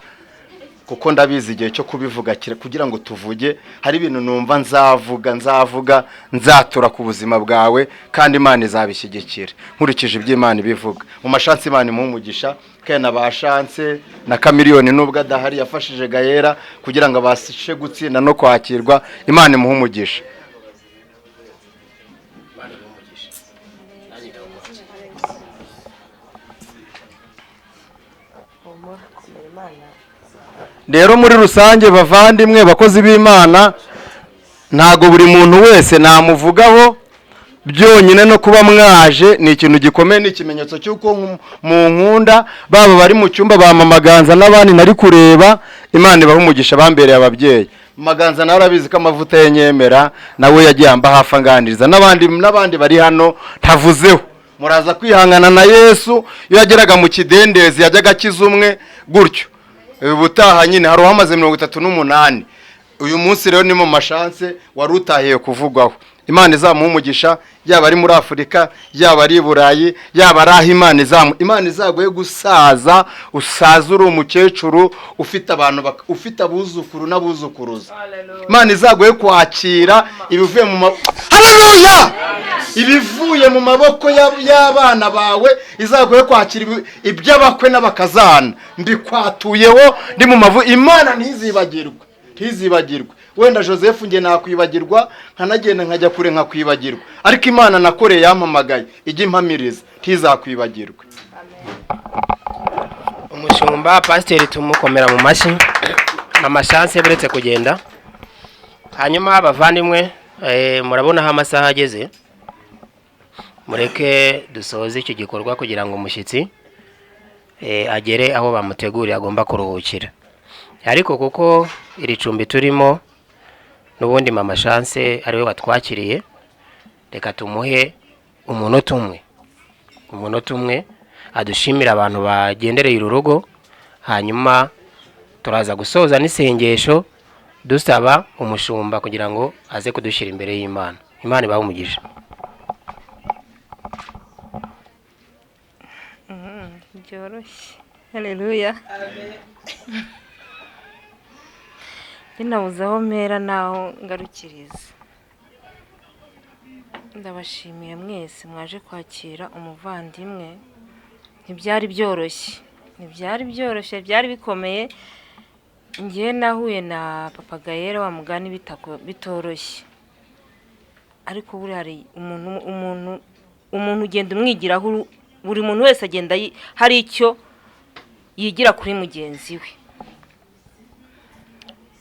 kuko ndabizi igihe cyo kubivuga kugira ngo tuvuge. Hari ibintu numva nzavuga nzatura ku buzima bwawe, kandi Imana izabishyigikira nkurikije ibyo Imana ibivuga. Mu mashansi Imana imuhe umugisha, kandi abashanse na Kamiliyoni nubwo adahari yafashije Gaëlle kugira ngo abashe gutsinda no kwakirwa. Imana imuhe umugisha. Rero muri rusange bavandimwe bakozi b'Imana, ntago buri muntu wese namuvugaho. Byonyine no kuba mwaje ni ikintu gikomeye, ni ikimenyetso cy'uko mu nkunda. Baba bari mu cyumba ba Mama Ganza n'abandi nari kureba, Imana ibahe umugisha, bambereye ababyeyi. Mama Ganza nawe arabizi ko amavuta yenyemera, nawe yagiye amba hafi anganiriza n'abandi bari hano ntavuzeho. Muraza kwihangana na Yesu, iyo yageraga mu kidendezi yajyaga akiza umwe gutyo. Ubutaha nyine hari uhamaze 38. Uyu munsi rero ni mu mashanse wari utahiye kuvugwaho. Imana izamuha umugisha, yaba ari muri Afurika, yaba ari i Burayi, yaba ari aho Imana izaguhe gusaza, usaza uri umukecuru ufite abantu ufite abuzukuru n'abuzukuruza. Imana izaguhe kwakira ibivuye mu Haleluya! Ibivuye mu maboko y'abana bawe, izaguhe kwakira iby'abakwe n'abakazana. Mbikwatuyeho ndi mu mavu. Imana ntizibagirwe. Wenda Joseph nge nakwibagirwa, nkanagenda nkajya kure nkakwibagirwa, ariko Imana nakoreye yampamagaye ijye impamiriza, ntizakwibagirwe. Umushumba pasiteri tumukomera mu mashyi. Amashanse buretse kugenda. Hanyuma abavandimwe, murabona aho amasaha ageze, mureke dusoze icyo gikorwa kugira ngo umushyitsi agere aho bamuteguriye agomba kuruhukira. Ariko kuko iri cumbi turimo n'ubundi Mama Chance ariwe watwakiriye, reka tumuhe umunota umwe adushimira abantu bagendereye urugo, hanyuma turaza gusoza n'isengesho dusaba umushumba kugira ngo aze kudushyira imbere y'Imana. Imana ibahe umugisha. byoroshye. Haleluya. Nabuze aho mpera naho ngarukiriza. Ndabashimiye mwese mwaje kwakira umuvandimwe. Ntibyari byoroshye, byari bikomeye. Ngiye nahuye na Papa Gaëlle wa mugani bitoroshye. Ariko buri hari umuntu ugenda umwigiraho, buri muntu wese agenda hari icyo yigira kuri mugenzi we.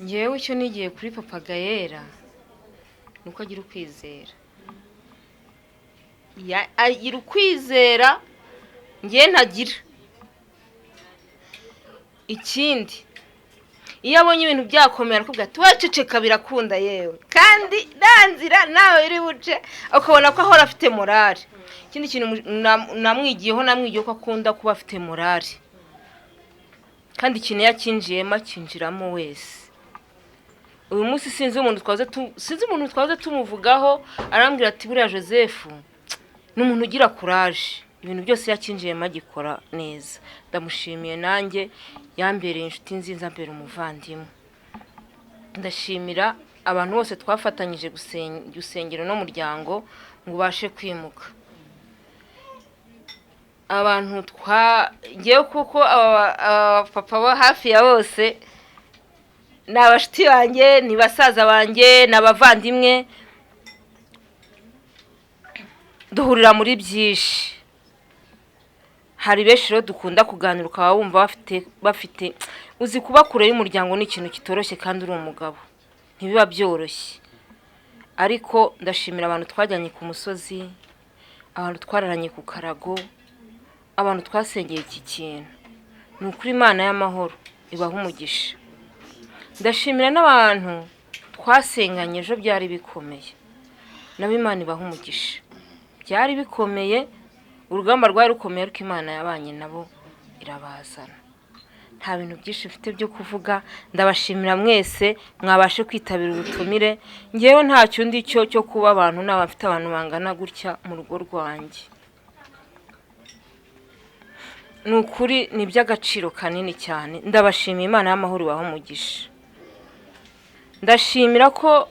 Ngewe icyo nigiye kuri Papa Gaëlle nuko agira ukwizera. Agira ukwizera ngiye ntagira. Ikindi, iyo abonye ibintu byakomera akubwira ati waceceka birakunda yewe, kandi danzira nawe iri buce, ukabona ko ahora afite morale. Ikindi kintu namwigiyeho ko akunda kuba afite morale, kandi ikintu yakinjiyemo akinjiramo wese. Uyu munsi sinzi umuntu twaze tumuvugaho, arambwira ati buriya Joseph ni umuntu ugira courage, ibintu byose yakinjiyemo agikora neza. Ndamushimiye, nanjye yambereye inshuti nziza, mbere umuvandimwe. Ndashimira abantu bose twafatanyije gusengera no muryango ngo ubashe kwimuka. Abantu ngewe kuko papa bo hafi ya bose ni abashuti banjye, ni basaza banjye, ni abavandimwe. Duhurira muri byinshi. Hari benshi rero dukunda kuganira, ukaba wumva bafite uzi kuba kure y'umuryango ni ikintu kitoroshye, kandi uri umugabo ntibiba byoroshye. Ariko ndashimira abantu twajyanye ku musozi, abantu twararanye ku karago, abantu twasengeye iki kintu. Ni ukuri Imana y'amahoro ibaha umugisha. Ndashimira n'abantu twasenganye ejo byari bikomeye, nabo Imana ibaha umugisha. Byari bikomeye urugamba rwari rukomeye ariko Imana yabanye nabo irabazana. Nta bintu byinshi mfite byo kuvuga, ndabashimira mwese mwabashe kwitabira ubutumire. Ngewe nta cyundi cyo kuba abantu n'abafite abantu bangana gutya mu rugo rwanjye. Nukuri ni by'agaciro kanini cyane. Ndabashimiye, Imana y'amahoro ibahe umugisha. Ndashimira ko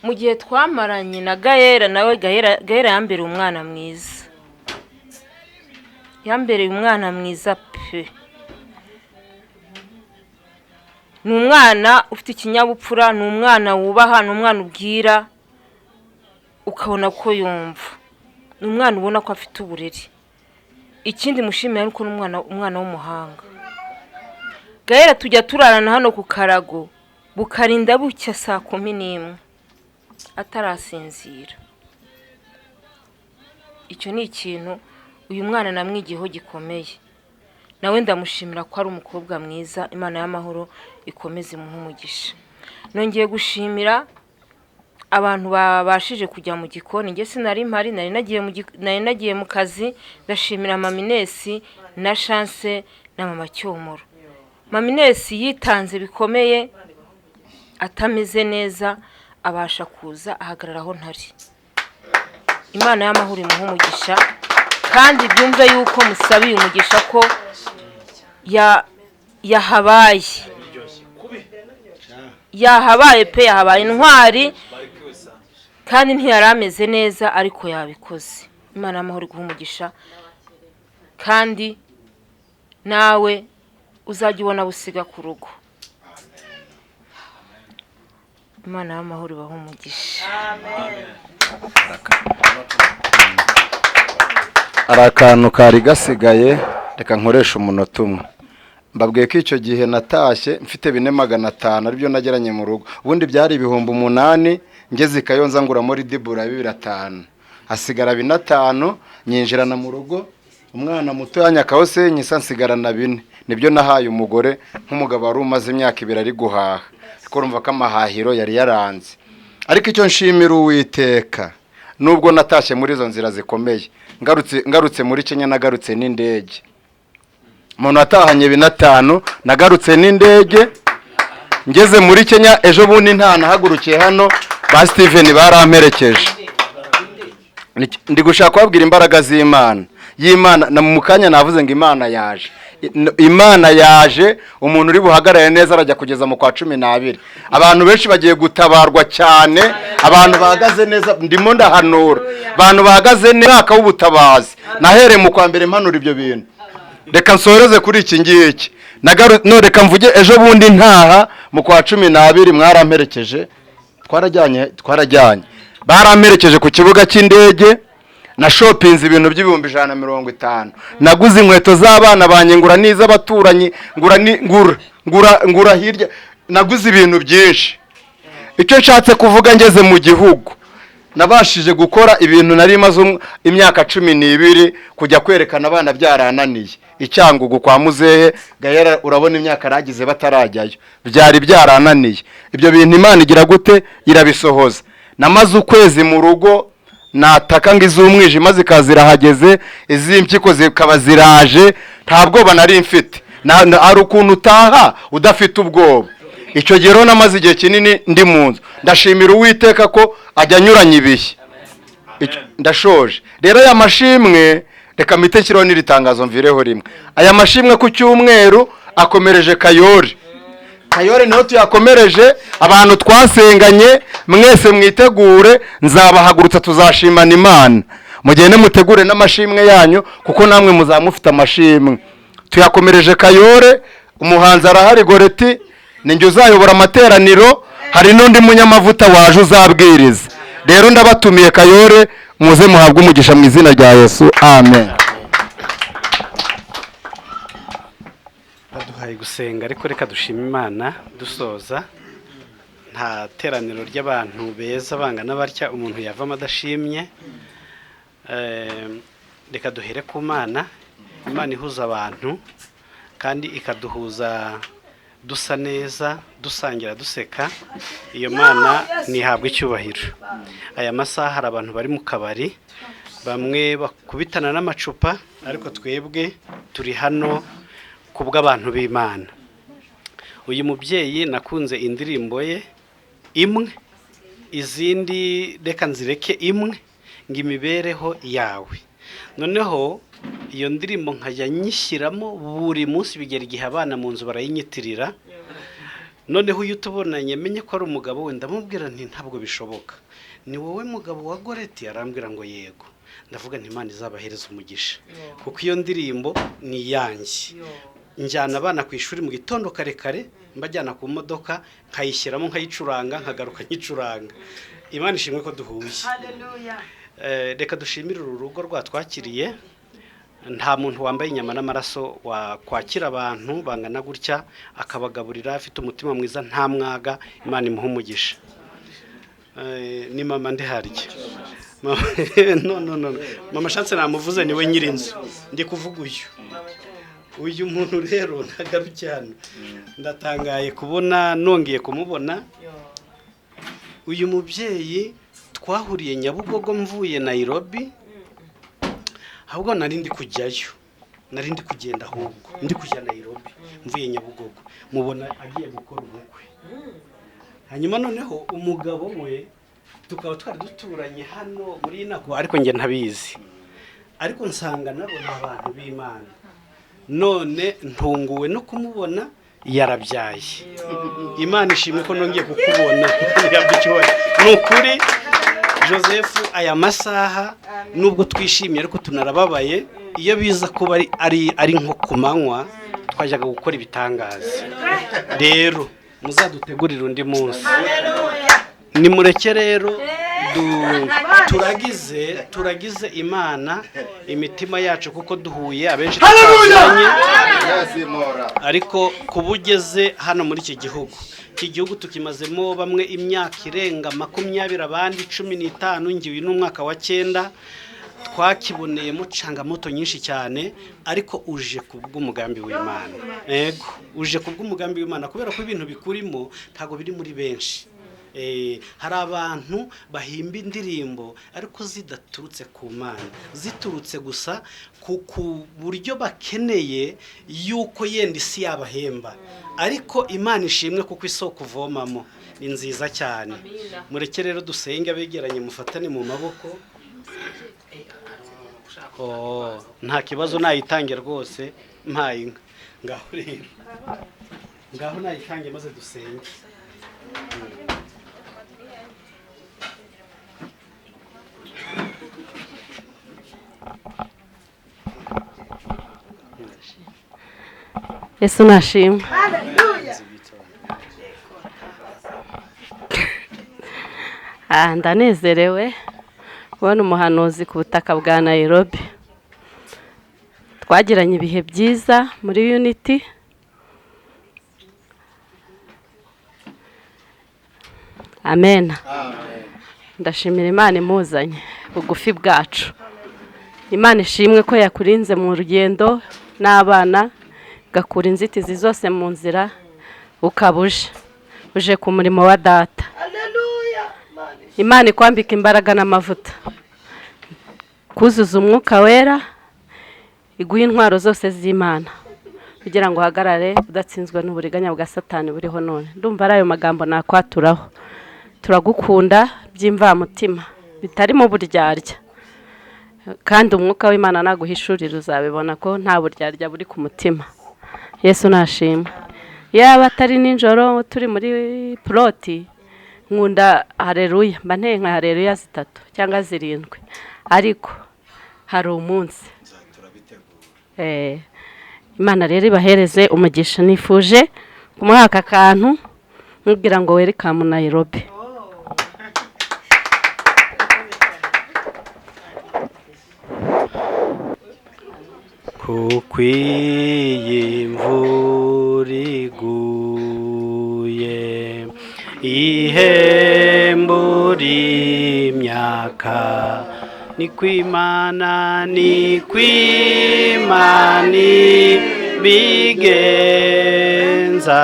mu gihe twamaranye na Gaera, nawe Gaera yambereye umwana mwiza. Yambereye umwana mwiza pe. Ni umwana ufite ikinyabupfura, ni umwana wubaha, ni umwana ubwira ukabona ko yumva. Ni umwana ubona ko afite uburere. Ikindi mushimira nuko ni umwana w'umuhanga. Gaera tujya turarana hano ku karago bukarinda bucya saa 11 atarasinzira. Icyo ni ikintu uyu mwana namwigiyeho gikomeye. Nawe ndamushimira ko ari umukobwa mwiza. Imana y'amahoro ikomeze imuhe umugisha. Nongeye gushimira abantu babashije kujya mu gikoni. Nge sinari mpari, nari nagiye mu kazi. Ndashimira Maminesi na Chance na Mama Cyomoro. Maminesi yitanze bikomeye, atameze neza abasha kuza ahagarara aho ntari. Imana y'amahoro imuhe umugisha, kandi byumve yuko musabiye umugisha ko yahabaye pe, yahabaye intwari, kandi ntiyari ameze neza ariko yabikoze. Imana y'amahoro iguhe umugisha, kandi nawe uzajya ubona busiga ku rugo. Imana y'amahoro ibahe umugisha. Hari akantu kari gasigaye, reka nkoresha umunota umwe. Mbabwiye ko icyo gihe natashye mfite 4,500 aribyo nageranye mu rugo. Ubundi byari 8,000, ngeze Kayonza ngura muri Dibura 2,500. Hasigara 5,000, nyinjirana mu rugo. Umwana muto yanyakaho nyisa nsigarana 4. Nibyo nahaye umugore nk'umugabo wari umaze imyaka 2 ari guhaha. Ariko urumva ko amahahiro yari yaranze. Ariko icyo nshimira Uwiteka, nubwo natashye muri izo nzira zikomeye, ngarutse muri Kenya, nagarutse n'indege. Umuntu atahanye 5,000, nagarutse n'indege. Ngeze muri Kenya ejo bundi ntahagurukiye hano, ba Steven baramperekeje. Ndi gushaka kubabwira imbaraga z'Imana. Y'Imana na mu kanya navuze ngo Imana yaje. Imana yaje, umuntu uri buhagarare neza arajya kugeza mu kwa 12. Abantu benshi bagiye gutabarwa cyane, abantu bahagaze neza, ndimo ndahanura. Abantu bahagaze neza w'ubutabazi. Nahere mu kwa mbere mpanura ibyo bintu. Reka nsoreze kuri iki ngiki. No reka mvuge ejo bundi ntaha mu kwa 12 mwaramperekeje. Twarajyanye. Baramperekeje ku kibuga cy'indege. Na shoppinze ibintu by'ibihumbi 150. Naguze inkweto z'abana banye, ngura n'iz'abaturanyi, ngura hirya. Naguze ibintu byinshi. Icyo nshatse kuvuga ngeze mu gihugu, nabashije gukora ibintu nari maze imyaka 12 kujya kwerekana abana byarananiye. Icyangugu kwa muzehe Gaera, urabona imyaka ragize batarajyayo, byari byarananiye. Ibyo bintu Imana igira gute? Irabisohoza. Namaze ukwezi mu rugo, nataka ngo iz'umwijima zikazira hageze, iz'impyiko zikaba ziraje, nta bwoba nari mfite. Ari ukuntu utaha udafite ubwoba. Icyo gihe namaze igihe kinini ndi mu nzu. Ndashimira Uwiteka ko ajya anyuranya ibihe. Ndashoje rero aya mashimwe, reka mitekiro n'iritangazo mvireho rimwe. Aya mashimwe ku cyumweru akomereje Kayore niho tuyakomereje. Abantu twasenganye mwese mwitegure, nzabahagurutsa tuzashimana Imana. Mugende mutegure n'amashimwe yanyu, kuko namwe muzamufite amashimwe. Tuyakomereje Kayore, umuhanzi arahari Goreti, ninjye uzayobora amateraniro, hari n'undi munyamavuta waje uzabwiriza. Rero ndabatumiye Kayore, muze muhabwe umugisha mu izina rya Yesu. Amen. Baduhaye gusenga, ariko reka dushima Imana dusoza. Nta teraniro ry'abantu beza bangana batya umuntu yavamo adashimye. Reka duhere ku Mana. Imana ihuza abantu kandi ikaduhuza dusa neza, dusangira, duseka. Iyo Mana nihabwe icyubahiro. Aya masaha hari abantu bari mu kabari bamwe bakubitana n'amacupa, ariko twebwe turi hano kubw'abantu b'Imana. Uyu mubyeyi nakunze indirimbo ye imwe, izindi reka nzireke imwe, ngo imibereho yawe. Noneho iyo ndirimbo nkajya nyishyiramo buri munsi, bigera igihe abana mu nzu barayinyitirira. Noneho iyo utubonanye menye ko ari umugabo we, ndamubwira nti ntabwo bishoboka, ni wowe mugabo wa Goreti? Arambwira ngo yego. Ndavuga nti Imana izabahereza umugisha, kuko iyo ndirimbo ni iyanjye. Njyana abana ku ishuri mu gitondo kare kare, mbajyana ku modoka nkayishyiramo nkayicuranga, nkagaruka nkicuranga. Imana ishimwe ko duhuye. Reka dushimire uru rugo rwatwakiriye. Nta muntu wambaye inyama n'amaraso wakwakira abantu bangana gutya akabagaburira, afite umutima mwiza, nta mwaga. Imana imuha umugisha. Ni mama ndiharya. No. Mama Chance namuvuze niwe nyirinzu. Ndi kuvuga uyu muntu rero ntagaruke hano. Ndatangaye kubona nongeye kumubona. Uyu mubyeyi twahuriye Nyabugogo mvuye Nairobi. Ahubwo nari ndi kujyayo, nari ndi kugenda ahubwo ndi kujya Nairobi mvuye Nyabugogo, mubona agiye gukora ubukwe. Hanyuma noneho umugabo we tukaba twari duturanye hano muri Nako, ariko nge ntabizi, ariko nsanga nabo ni abantu b'Imana. None ntunguwe no kumubona yarabyaye. Imana ishimwe ko nongeye kukubona. Ni ukuri Joseph, aya masaha nubwo twishimiye ariko tunarababaye. Iyo biza kuba ari nko kumanywa twajyaga gukora ibitangaza. Rero muzadutegurira undi munsi. Nimureke rero turagize Imana imitima yacu, kuko duhuye abenshi twazanye, ariko kubugeze hano muri iki gihugu tukimazemo bamwe imyaka irenga 20, abandi 15. Ngiye n'umwaka wa 9. Twakiboneyemo cangamoto nyinshi cyane, ariko uje kubw'umugambi w'Imana. Yego, uje kubw'umugambi w'Imana, kubera ko ibintu bikurimo ntago biri muri benshi. Hari abantu bahimba indirimbo ariko zidaturutse ku Mana, ziturutse gusa ku buryo bakeneye yuko yenda isi yabahemba. Ariko Imana ishimwe kuko isoko uvomamo ni nziza cyane. Mureke rero dusenge, abegeranye mufatane mu maboko. Nta kibazo, nayitange rwose mpaye inka. Ngaho rero, ngaho nayitange maze dusenge. Yesu nashimwe. Ndanezerewe kubona umuhanuzi ku butaka bwa Nairobi. Twagiranye ibihe byiza muri Unity. Amen. Ndashimira Imana imuzanye bugufi bwacu. Imana ishimwe ko yakurinze mu rugendo n'abana, gakura inzitizi zose mu nzira, ukabuje uje ku murimo wa data. Imana ikwambika imbaraga n'amavuta, kuzuza umwuka wera, iguha intwaro zose z'Imana kugira ngo uhagarare udatsinzwe n'uburiganya bwa Satani buriho none. Ndumva ari ayo magambo nakwaturaho. Turagukunda by'imvamutima bitari mu buryarya, kandi umwuka w'Imana naguhishurira uzabibona ko nta buryarya buri ku mutima. Yesu nashimwe. Yaba atari ninjoro turi muri ploti, nkunda haleluya, mba nteye nka haleluya 3 cyangwa 7, ariko hari umunsi Imana rero ibahereze umugisha. Nifuje kumuha aka kantu nkubwira ngo welcome Nairobi. Kukwiyimvura iguye ihembura imyaka, ni kwimana bigenza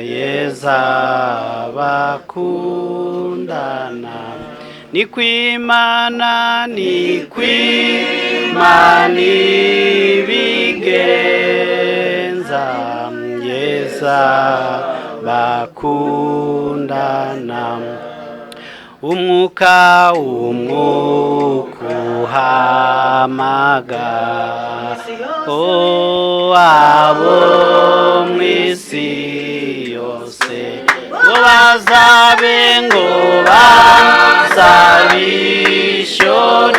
yeza bakundana, ni kwimana ibigenza yeza bakundana umwuka uhamagara abo mu isi yose ngo bazabe ngo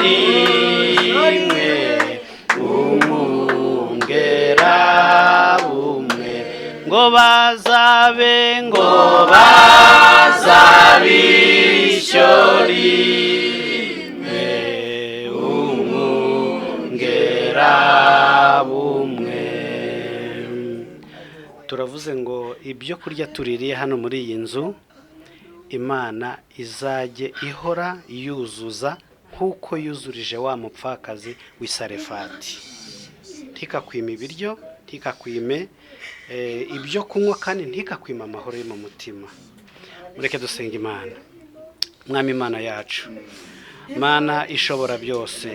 rimwe umwungera umwe ngo bazabe ngo rimwe umwungera umwe. Turavuze ngo ibyo kurya tuririye hano muri iyi nzu Imana izajye ihora yuzuza nk'uko yuzurije wa mupfakazi w'Isarefati, ntikakwime ibiryo, ntikakwime ibyo kunywa, kandi ntikakwime amahoro yo mu mutima. Mureke dusenga Imana. Mwami Imana yacu, Mana ishobora byose,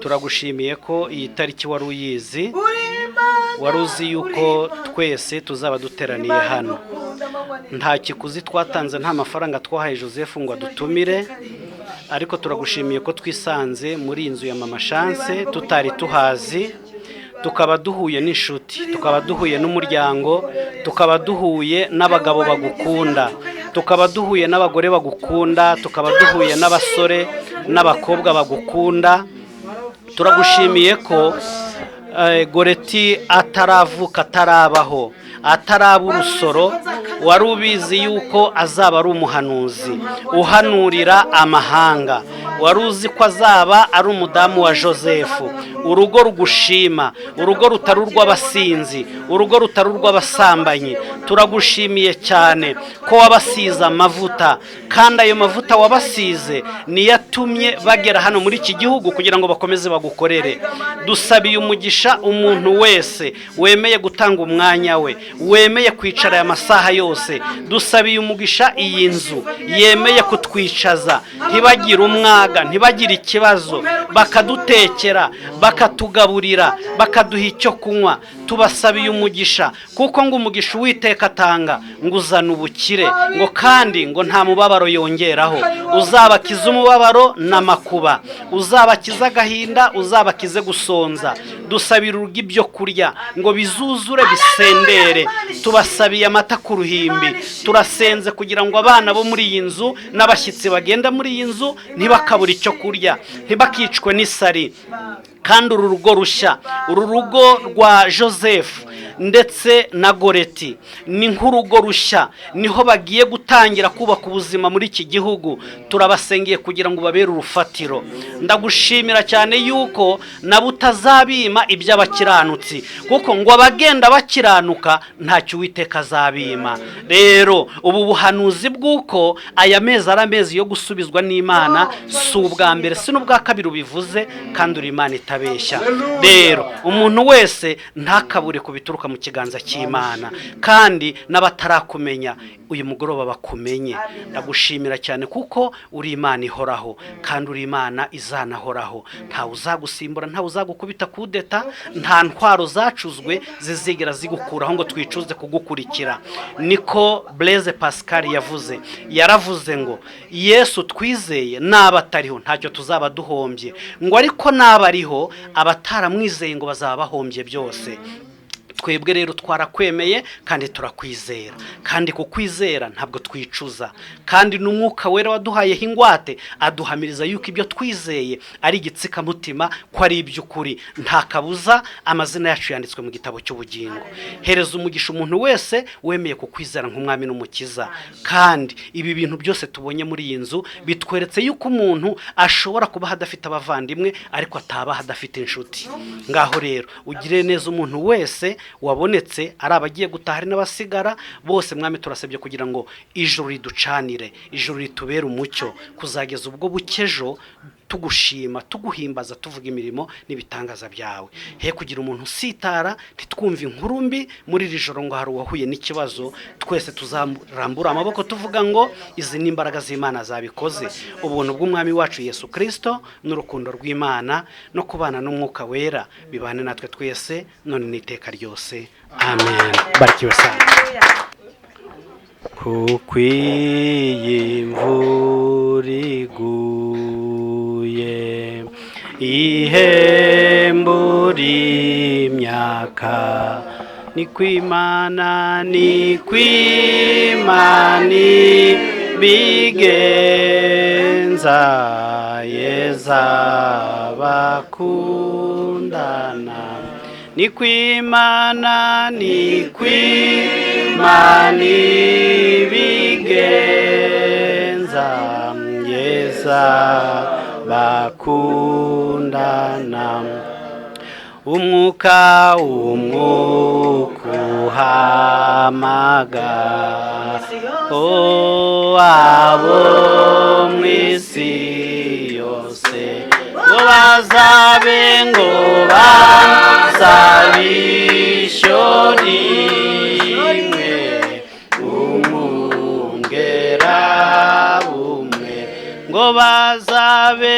turagushimiye ko iyi tariki wari uyizi, wari uzi yuko twese tuzaba duteraniye hano. Nta kiguzi twatanze, nta mafaranga twahaye Joseph ngo adutumire, ariko turagushimiye ko twisanze muri iyi nzu ya Mama Chance tutari tuhazi, tukaba duhuye n'inshuti, tukaba duhuye n'umuryango, tukaba duhuye n'abagabo bagukunda, tukaba duhuye n'abagore bagukunda, tukaba duhuye n'abasore n'abakobwa bagukunda. Turagushimiye ko Goreti ataravuka, atarabaho, ataraba urusoro, wari ubizi yuko azaba ari umuhanuzi uhanurira amahanga. Wari uzi ko azaba ari umudamu wa Joseph, urugo rugushima, urugo rutari urw'abasinzi, urugo rutari urw'abasambanyi. Turagushimiye cyane ko wabasize amavuta, kandi ayo mavuta wabasize niyo atumye bagera hano muri iki gihugu kugira ngo bakomeze bagukorere. Dusabiye umugisha umuntu wese wemeye gutanga umwanya we, wemeye kwicara aya masaha yose. Dusabiye umugisha iyi nzu yemeye kutwicaza, ntibagire umwaga, ntibagire ikibazo, bakadutekera, bakatugaburira, bakaduha icyo kunywa. Tubasabiye umugisha, kuko ngo umugisha Uwiteka atanga ngo uzana ubukire, ngo kandi ngo nta mubabaro yongeraho. Uzabakiza umubabaro n'amakuba, uzabakiza agahinda, uzabakize gusonza. Dusabira urugo ibyo kurya ngo bizuzure bisendere. Tubasabiye amata ku ruhimbi. Turasenze kugira ngo abana bo muri iyi nzu n'abashyitsi bagenda muri iyi nzu ntibakabura icyo kurya, ntibakicwe n'isari. Kandi uru rugo rushya, uru rugo rwa Joseph ndetse na Goreti ni nk'urugo rushya, niho bagiye gutangira kubaka ubuzima muri iki gihugu. Turabasengeye kugira ngo babere urufatiro. Ndagushimira cyane yuko nabo utazabima iby'abakiranutsi, kuko ngo abagenda bakiranuka ntacyo Uwiteka azabima. Rero ubu buhanuzi bw'uko aya mezi ari amezi yo gusubizwa n'Imana si ubwa mbere, si n'ubwa kabiri ubivuze, kandi uri Imana itabeshya. Rero umuntu wese ntakabure kubituruka mu kiganza cy'Imana, kandi n'abatarakumenya uyu mugoroba bakumenye. Ndagushimira cyane kuko uri Imana ihoraho, kandi uri Imana izanahoraho. Ntawe uzagusimbura, ntawe uzagukubita kudeta, nta ntwaro zacuzwe zizigera zigukuraho ngo twicuze kugukurikira. Niko Blaise Pascal yavuze, yaravuze ngo Yesu twizeye n'abatariho ntacyo tuzaba duhombye, ngo ariko n'abariho abataramwizeye ngo bazaba bahombye byose. Twebwe rero twarakwemeye kandi turakwizera, kandi kukwizera ntabwo twicuza. Kandi n'umwuka wera waduhayeho ingwate aduhamiriza yuko ibyo twizeye ari igitsikamutima, ko ari iby'ukuri. Nta kabuza amazina yacu yanditswe mu gitabo cy'ubugingo. Hereza umugisha umuntu wese wemeye kukwizera nk'umwami n'umukiza. Kandi ibi bintu byose tubonye muri iyi nzu bitweretse yuko umuntu ashobora kuba hadafite abavandimwe ariko ataba hadafite inshuti. Ngaho rero ugire neza umuntu wese wabonetse, ari abagiye gutahari n'abasigara bose. Mwami turasabye kugira ngo ijuru riducanire, ijuru ritubere umucyo, kuzageza ubwo bukejo tugushima tuguhimbaza tuvuga imirimo n'ibitangaza byawe. He kugira umuntu usitara ntitwumve inkuru mbi muri iri joro ngo hari uwahuye n'ikibazo, twese tuzarambura amaboko tuvuga ngo izi ni imbaraga z'Imana zabikoze. Ubuntu bw'umwami wacu Yesu Kristo n'urukundo rw'Imana no kubana n'umwuka wera bibane natwe twese none n'iteka ryose. Amen. Barikiwe sana. Kuko iyi imvura iguye ihembura imyaka, ni kw'Imana bigenza yeza bakundana, ni kw'Imana bigenza yeza bakundana. Umwuka uhamagara abo mw'isi yose ngo bazabe ishyorimwe, umwungera umwe ngo bazabe